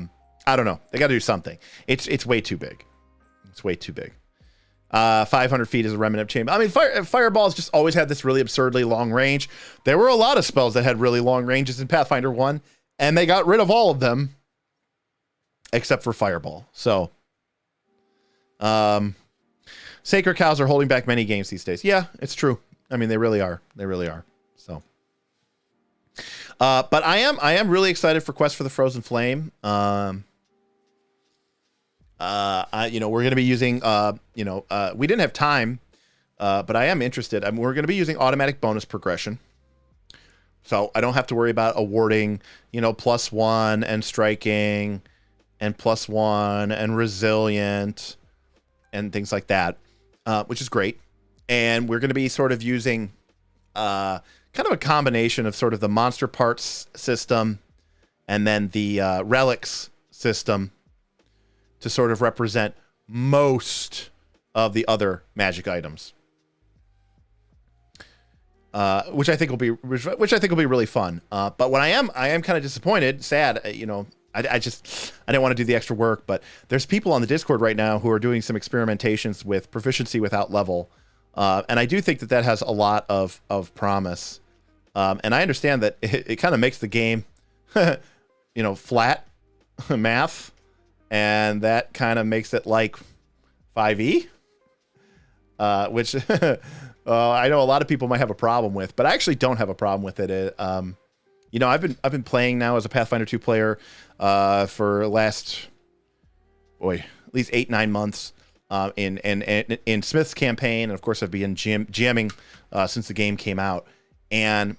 don't know. They got to do something. It's way too big. It's way too big. 500 feet is a remnant of chamber. I mean, Fireball's just always had this really absurdly long range. There were a lot of spells that had really long ranges in Pathfinder 1, and they got rid of all of them except for Fireball. So, Sacred Cows are holding back many games these days. Yeah, it's true. I mean, they really are. They really are. So, But I am really excited for Quest for the Frozen Flame. We're going to be using, we didn't have time, but I am interested. We're going to be using automatic bonus progression. So I don't have to worry about awarding, +1 and striking and +1 and resilient and things like that, which is great. And we're going to be sort of using kind of a combination of sort of the monster parts system and then the relics system to sort of represent most of the other magic items, which I think will be really fun. But when I am kind of disappointed, sad. I didn't want to do the extra work, but there's people on the Discord right now who are doing some experimentations with proficiency without level, and I do think that has a lot of promise. And I understand that it kind of makes the game, flat math. And that kind of makes it like 5e, which I know a lot of people might have a problem with, but I actually don't have a problem with it. I've been playing now as a Pathfinder 2 player for last, at least 8-9 months in Smith's campaign, and of course I've been jamming since the game came out, and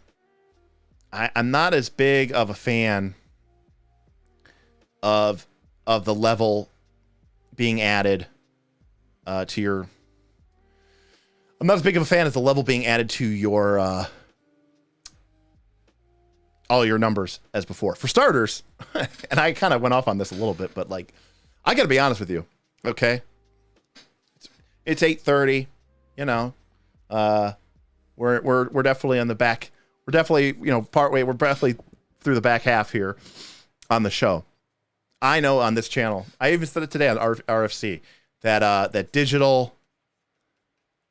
I'm not as big of a fan of the level being added to your... I'm not as big of a fan as the level being added to your all your numbers as before. For starters, and I kind of went off on this a little bit, but like, I got to be honest with you, okay? It's 8:30, we're definitely on the back. We're definitely, partway. We're definitely through the back half here on the show. I know on this channel, I even said it today on RFC, that digital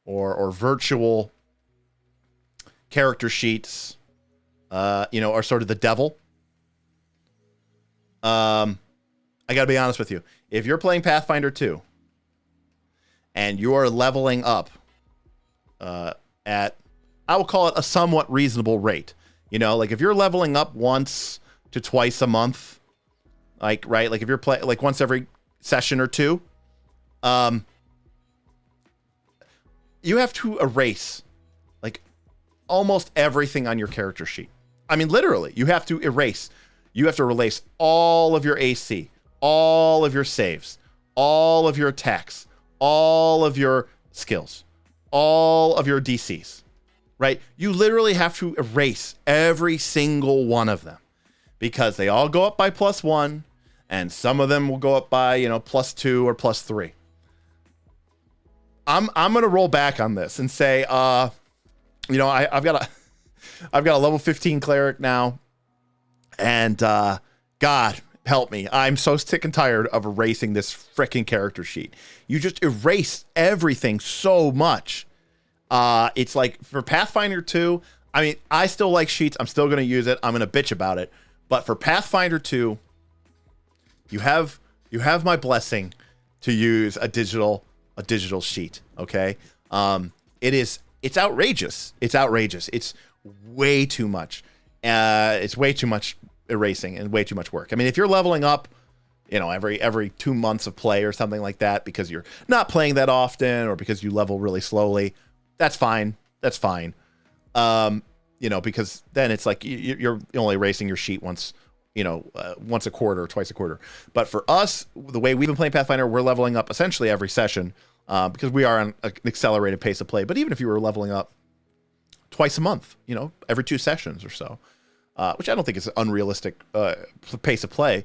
or virtual character sheets, are sort of the devil. I got to be honest with you. If you're playing Pathfinder 2 and you are leveling up at, I will call it a somewhat reasonable rate, like if you're leveling up once to twice a month, like if you're playing like once every session or two, you have to erase like almost everything on your character sheet. I mean, literally, you have to erase all of your AC, all of your saves, all of your attacks, all of your skills, all of your DCs, right? You literally have to erase every single one of them because they all go up by +1. And some of them will go up by, +2 or +3. I'm gonna roll back on this and say, I've got a level 15 cleric now, and God help me, I'm so sick and tired of erasing this freaking character sheet. You just erase everything so much. It's like for Pathfinder 2. I mean, I still like sheets. I'm still gonna use it. I'm gonna bitch about it, but for Pathfinder 2. You have my blessing to use a digital sheet. Okay. It's outrageous. It's outrageous. It's way too much. It's way too much erasing and way too much work. I mean, if you're leveling up, every 2 months of play or something like that, because you're not playing that often or because you level really slowly, that's fine. That's fine. Because then it's like you're only erasing your sheet once a quarter or twice a quarter. But for us, the way we've been playing Pathfinder, we're leveling up essentially every session because we are on an accelerated pace of play. But even if you were leveling up twice a month, every 2 sessions or so, which I don't think is an unrealistic pace of play.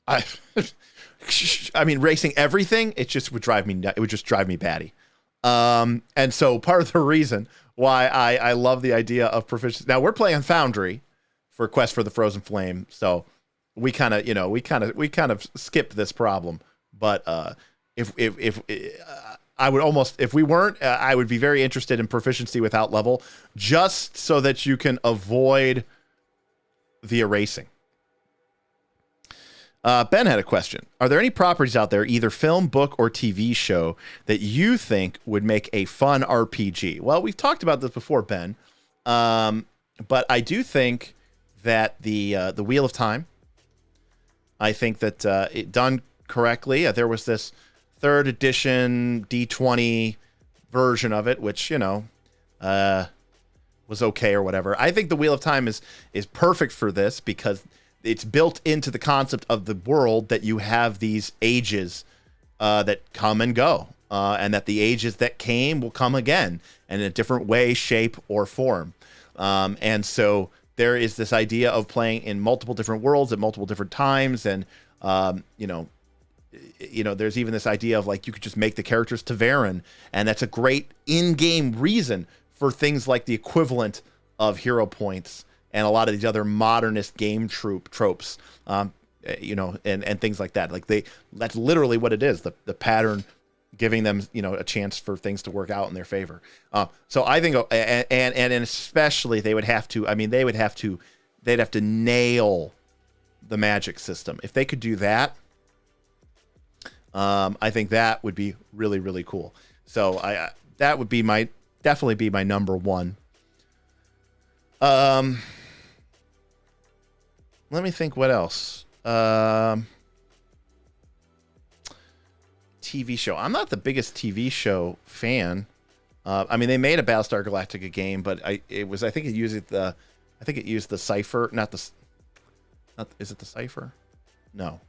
I mean, racing everything, it just would drive me. It would just drive me batty. And so part of the reason why I love the idea of proficiency. Now we're playing Foundry for Quest for the Frozen Flame, so we kind of skipped this problem. But if I would almost, if we weren't, I would be very interested in proficiency without level, just so that you can avoid the erasing. Ben had a question. Are there any properties out there, either film, book, or TV show, that you think would make a fun RPG? Well, we've talked about this before, Ben. But I do think that the Wheel of Time, I think that it done correctly. There was this 3rd edition D20 version of it, which, was okay or whatever. I think the Wheel of Time is perfect for this because it's built into the concept of the world that you have these ages that come and go, and that the ages that came will come again and in a different way, shape, or form. And so there is this idea of playing in multiple different worlds at multiple different times, and there's even this idea of like you could just make the characters Taveran, and that's a great in-game reason for things like the equivalent of hero points and a lot of these other modernist game tropes, and things like that. Like that's literally what it is. The pattern giving them, a chance for things to work out in their favor. So I think, and especially they'd have to nail the magic system. If they could do that, I think that would be really, really cool. So that would be definitely be my number one. Let me think what else. TV show. I'm not the biggest TV show fan. They made a Battlestar Galactica game, but I think it used the Cypher, is it the Cypher? No.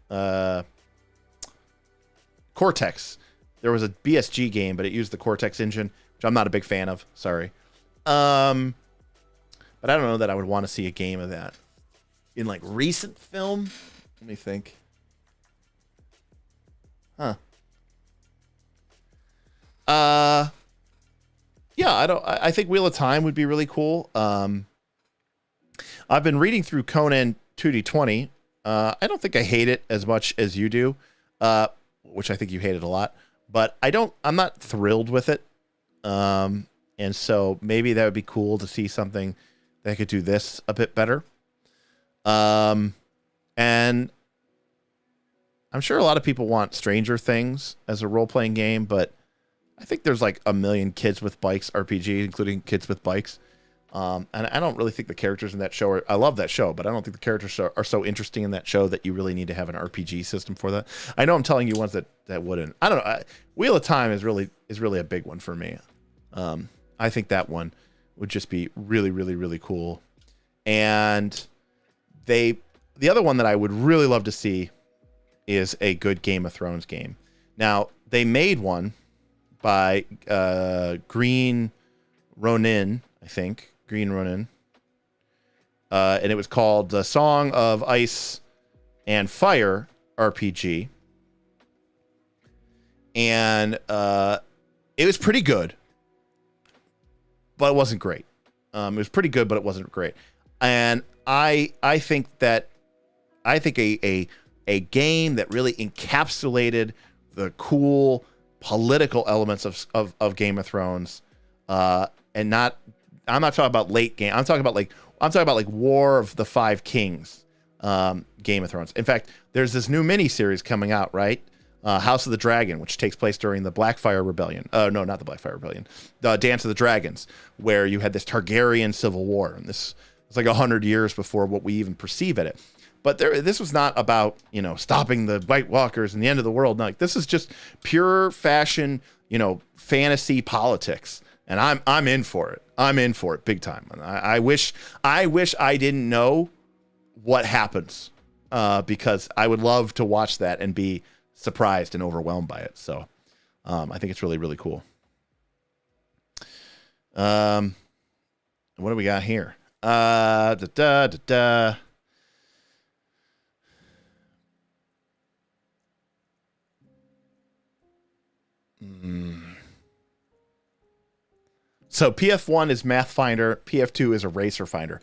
Cortex. There was a BSG game, but it used the Cortex engine, which I'm not a big fan of. Sorry. But I don't know that I would want to see a game of that. In like recent film? Let me think. Huh. Yeah, I think Wheel of Time would be really cool. I've been reading through Conan 2D20. I don't think I hate it as much as you do, which I think you hate it a lot, but I'm not thrilled with it. And so maybe that would be cool to see something that could do this a bit better. And I'm sure a lot of people want Stranger Things as a role-playing game, but I think there's like a million Kids with Bikes RPG, including Kids with Bikes. And I don't really think the characters in that show I love that show, but I don't think the characters are so interesting in that show that you really need to have an RPG system for that. I know I'm telling you ones that wouldn't. I don't know. Wheel of Time is really a big one for me. I think that one would just be really, really, really cool. And the other one that I would really love to see is a good Game of Thrones game. Now, they made one by Green Ronin, I think. Green Ronin. And it was called The Song of Ice and Fire RPG. And it was pretty good, but it wasn't great. It was pretty good, but it wasn't great. And I think a game that really encapsulated the cool political elements of Game of Thrones, and not, I'm not talking about late game. I'm talking about like War of the Five Kings, Game of Thrones. In fact, there's this new mini series coming out, right? House of the Dragon, which takes place during the Blackfire Rebellion. No, not the Blackfire Rebellion. The Dance of the Dragons, where you had this Targaryen civil war, and this was like 100 years before what we even perceive at it. But this was not about, stopping the White Walkers and the end of the world. No, like, this is just pure fashion, fantasy politics. And I'm in for it. I'm in for it big time. And I wish I didn't know what happens, because I would love to watch that and be surprised and overwhelmed by it. So I think it's really, really cool. What do we got here? So PF1 is Mathfinder, PF2 is Eraser Finder.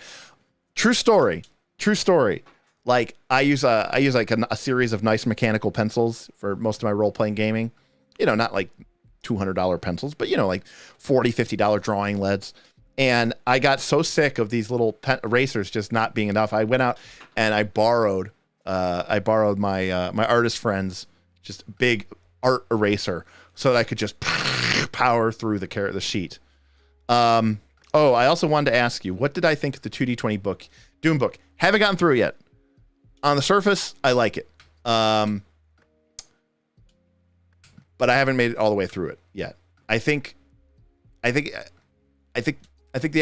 True story. Like I use like a series of nice mechanical pencils for most of my role-playing gaming. Not like $200 pencils, but like $40, $50 drawing leads. And I got so sick of these little erasers just not being enough. I went out and I borrowed my my artist friend's just big art eraser so that I could just power through the sheet. Oh, I also wanted to ask you, what did I think of the 2D20 book, Doom book? Haven't gotten through it yet. On the surface, I like it. But I haven't made it all the way through it yet. I think the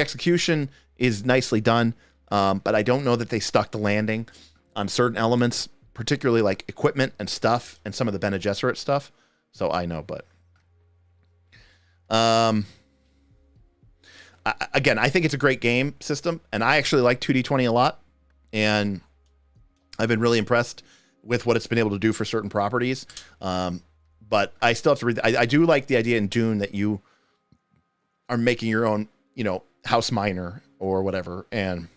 execution is nicely done. But I don't know that they stuck the landing on certain elements, particularly like equipment and stuff and some of the Bene Gesserit stuff. So I know, but again, I think it's a great game system, and I actually like 2D20 a lot, and I've been really impressed with what it's been able to do for certain properties. But I still have to read. I do like the idea in Dune that you are making your own, house minor or whatever, and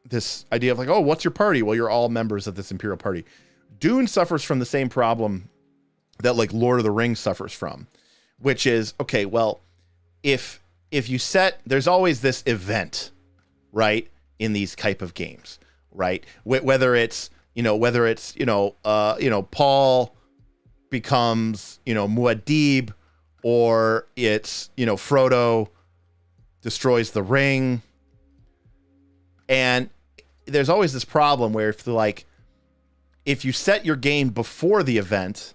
this idea of like, oh, what's your party? Well, you're all members of this Imperial party. Dune suffers from the same problem that like Lord of the Rings suffers from, which is, okay, well, if you there's always this event, right, in these type of games, right? Whether it's Paul becomes, Muad'Dib, or it's, Frodo destroys the ring. And there's always this problem where if you set your game before the event,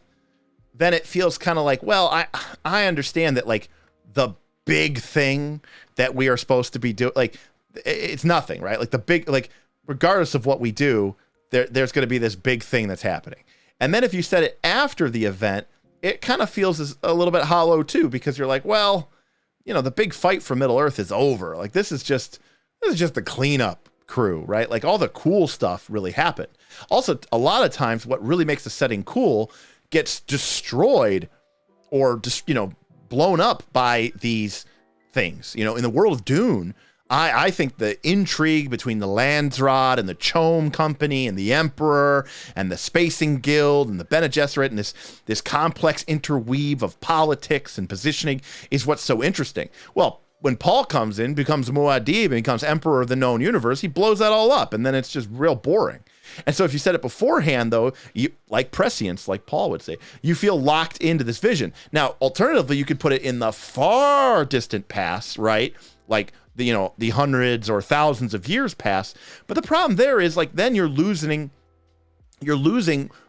then it feels kind of like, well, I understand that like the big thing that we are supposed to be doing, like it's nothing, right? Like the big, like regardless of what we do, there's going to be this big thing that's happening. And then if you set it after the event, it kind of feels a little bit hollow too, because you're like, well, the big fight for Middle Earth is over. Like this is just the cleanup crew, right? Like all the cool stuff really happened. Also, a lot of times what really makes the setting cool gets destroyed or just, blown up by these things. In the world of Dune, I think the intrigue between the Landsrod and the Chome Company and the Emperor and the Spacing Guild and the Bene Gesserit and this complex interweave of politics and positioning is what's so interesting. Well, when Paul comes in, becomes Muad'Dib, and becomes Emperor of the known universe, he blows that all up, and then it's just real boring. And so if you set it beforehand, though, you, like prescience, like Paul would say, you feel locked into this vision. Now, alternatively, you could put it in the far distant past, right? Like the hundreds or thousands of years past. But the problem there is like then you're losing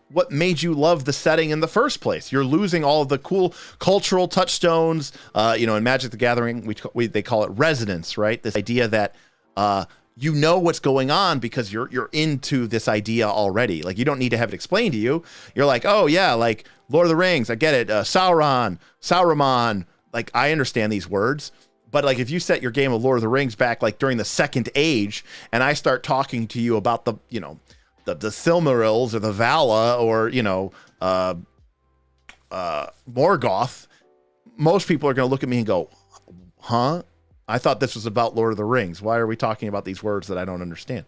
what made you love the setting in the first place. You're losing all of the cool cultural touchstones. In Magic the Gathering, they call it resonance, right? This idea that what's going on because you're into this idea already. Like you don't need to have it explained to you. You're like, oh yeah, like Lord of the Rings, I get it. Sauron, like I understand these words. But like if you set your game of Lord of the Rings back like during the Second Age, and I start talking to you about the Silmarils or the Vala or Morgoth, most people are going to look at me and go, huh? I thought this was about Lord of the Rings. Why are we talking about these words that I don't understand?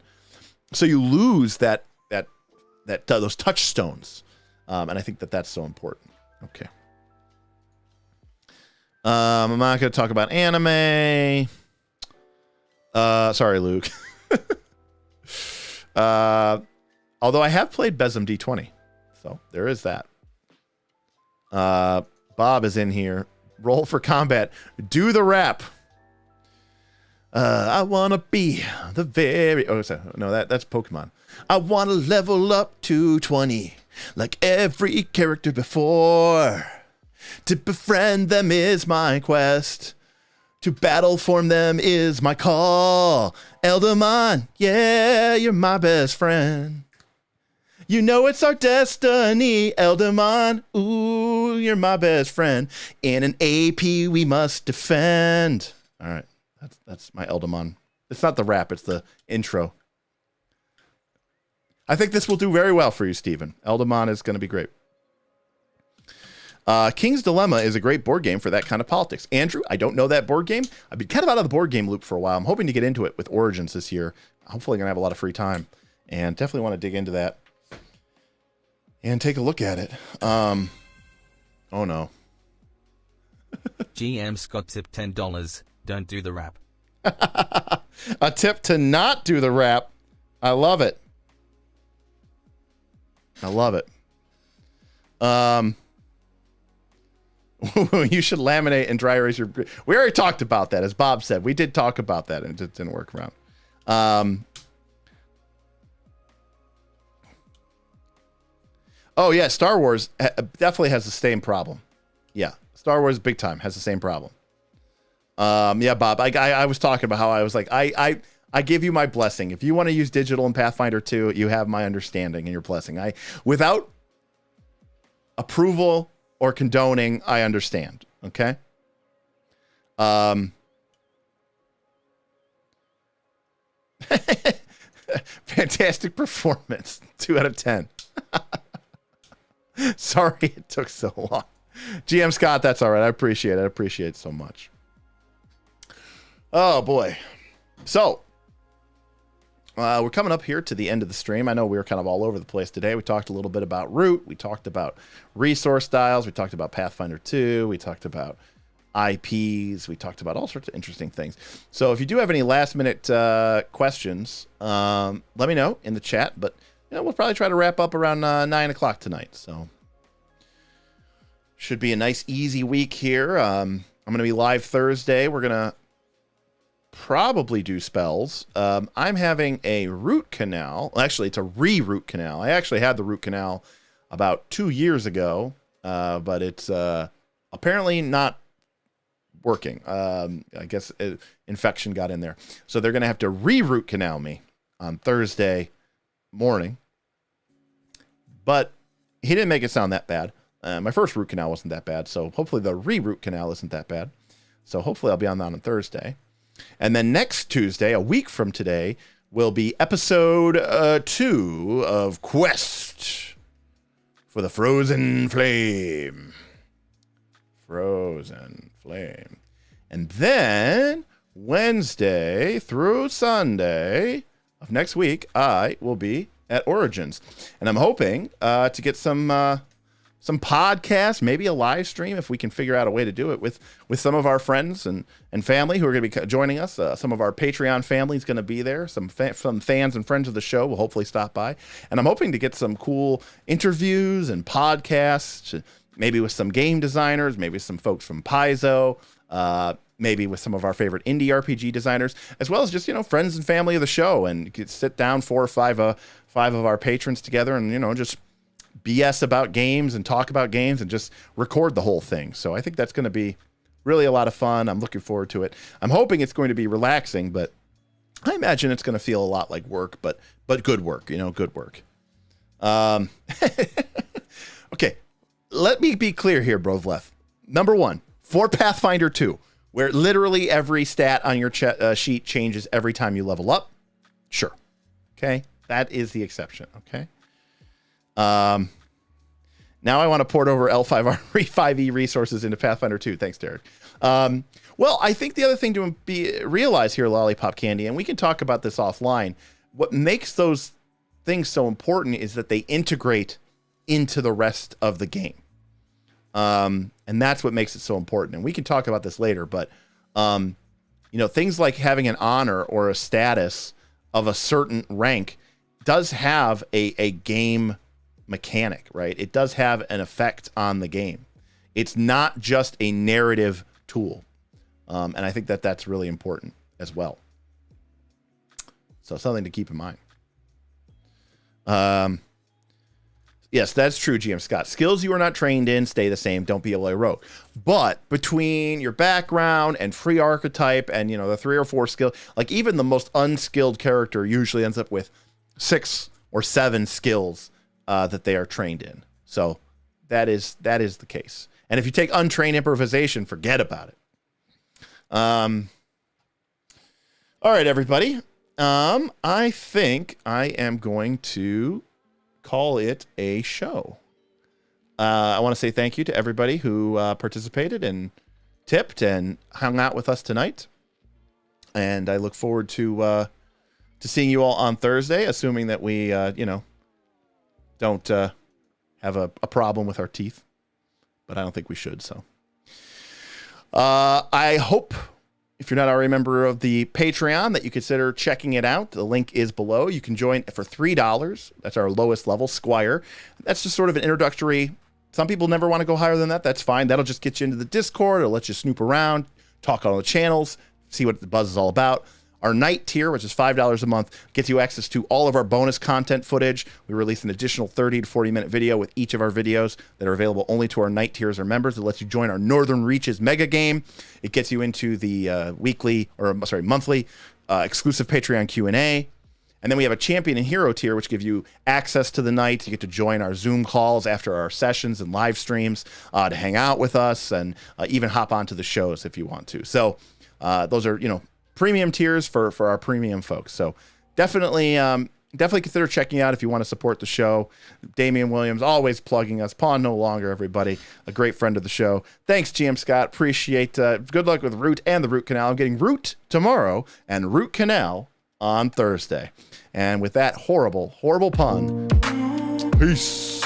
So you lose that those touchstones, and I think that's so important. Okay. I'm not going to talk about anime. Sorry, Luke. Although I have played Besm D20, so there is that. Bob is in here. Roll for combat. Do the rap. I want to be the very... Oh, no, that's Pokemon. I want to level up to 20 like every character before. To befriend them is my quest. To battle for them is my call. Eldamon, yeah, you're my best friend. It's our destiny, Eldamon. Ooh, you're my best friend. In an AP we must defend. All right, that's my Eldamon. It's not the rap, it's the intro. I think this will do very well for you, Stephen. Eldamon is going to be great. King's Dilemma is a great board game for that kind of politics. Andrew, I don't know that board game. I've been kind of out of the board game loop for a while. I'm hoping to get into it with Origins this year. Hopefully I'm going to have a lot of free time and definitely want to dig into that and take a look at it. Oh no. GM Scott tip $10. Don't do the rap. A tip to not do the rap. I love it. I love it. You should laminate and dry erase your. We already talked about that, as Bob said. We did talk about that, and it didn't work around. Oh yeah, Star Wars definitely has the same problem. Yeah, Star Wars big time has the same problem. Yeah, Bob, I was talking about how I was like, I give you my blessing. If you want to use digital in Pathfinder 2, you have my understanding and your blessing. Without approval or condoning, I understand. Okay. Fantastic performance. 2 out of 10. Sorry it took so long. GM Scott, that's all right. I appreciate it. I appreciate it so much. Oh, boy. So, we're coming up here to the end of the stream. I know we were kind of all over the place today. We talked a little bit about root. We talked about resource styles. We talked about Pathfinder 2. We talked about IPs. We talked about all sorts of interesting things. So if you do have any last-minute questions, let me know in the chat. But we'll probably try to wrap up around 9 o'clock tonight. So should be a nice, easy week here. I'm going to be live Thursday. We're going to probably do spells. I'm having a root canal. Actually, it's a re-root canal. I actually had the root canal about 2 years ago, but it's apparently not working. I guess infection got in there. So they're going to have to re-root canal me on Thursday morning. But he didn't make it sound that bad. My first root canal wasn't that bad. So hopefully the re-root canal isn't that bad. So hopefully I'll be on that on Thursday. And then next Tuesday, a week from today, will be episode 2 of Quest for the Frozen Flame. Frozen Flame. And then Wednesday through Sunday of next week, I will be at Origins. And I'm hoping to get some podcasts, maybe a live stream, if we can figure out a way to do it with some of our friends and family who are going to be joining us. Some of our Patreon family is going to be there. Some fans and friends of the show will hopefully stop by. And I'm hoping to get some cool interviews and podcasts, maybe with some game designers, maybe some folks from Paizo, maybe with some of our favorite indie RPG designers, as well as just, friends and family of the show, and sit down 4 or 5 of our patrons together and, just BS about games and talk about games and just record the whole thing. So I think that's going to be really a lot of fun. I'm looking forward to it. I'm hoping it's going to be relaxing, but I imagine it's going to feel a lot like work, but good work, good work. Okay. Let me be clear here, Brovlev. Number 1, for Pathfinder 2, where literally every stat on your sheet changes every time you level up. Sure. Okay. That is the exception. Okay. Now I want to port over L5E resources into Pathfinder 2. Thanks, Derek. Well, I think the other thing to realize here, Lollipop Candy, and we can talk about this offline, what makes those things so important is that they integrate into the rest of the game. And that's what makes it so important. And we can talk about this later, but, things like having an honor or a status of a certain rank does have a game mechanic, right? It does have an effect on the game. It's not just a narrative tool. And I think that that's really important as well. So something to keep in mind. Yes, that's true, GM Scott. Skills you are not trained in stay the same. Don't be a rogue. But between your background and free archetype and, the 3 or 4 skill, like even the most unskilled character usually ends up with 6 or 7 skills that they are trained in. So that is the case. And if you take untrained improvisation, forget about it. All right, everybody. I think I am going to call it a show. I want to say thank you to everybody who participated and tipped and hung out with us tonight. And I look forward to seeing you all on Thursday, assuming that we, don't have a problem with our teeth. But I don't think we should, so. I hope, if you're not already a member of the Patreon, that you consider checking it out. The link is below. You can join for $3. That's our lowest level, Squire. That's just sort of an introductory Some people never want to go higher than that. That's fine. That'll just get you into the Discord. It'll let you snoop around, talk on the channels, see what the buzz is all about. Our night tier, which is $5 a month, gets you access to all of our bonus content footage. We release an additional 30 to 40-minute video with each of our videos that are available only to our night tiers or members. It lets you join our Northern Reaches mega game. It gets you into the monthly exclusive Patreon Q&A. And then we have a champion and hero tier, which give you access to the night. You get to join our Zoom calls after our sessions and live streams to hang out with us and even hop onto the shows if you want to. So those are, premium tiers for our premium folks. So definitely consider checking out if you want to support the show. Damian Williams, always plugging us. Pawn no longer, everybody. A great friend of the show. Thanks, GM Scott. Appreciate good luck with Root and the Root Canal. I'm getting Root tomorrow and Root Canal on Thursday. And with that horrible, horrible pun, peace.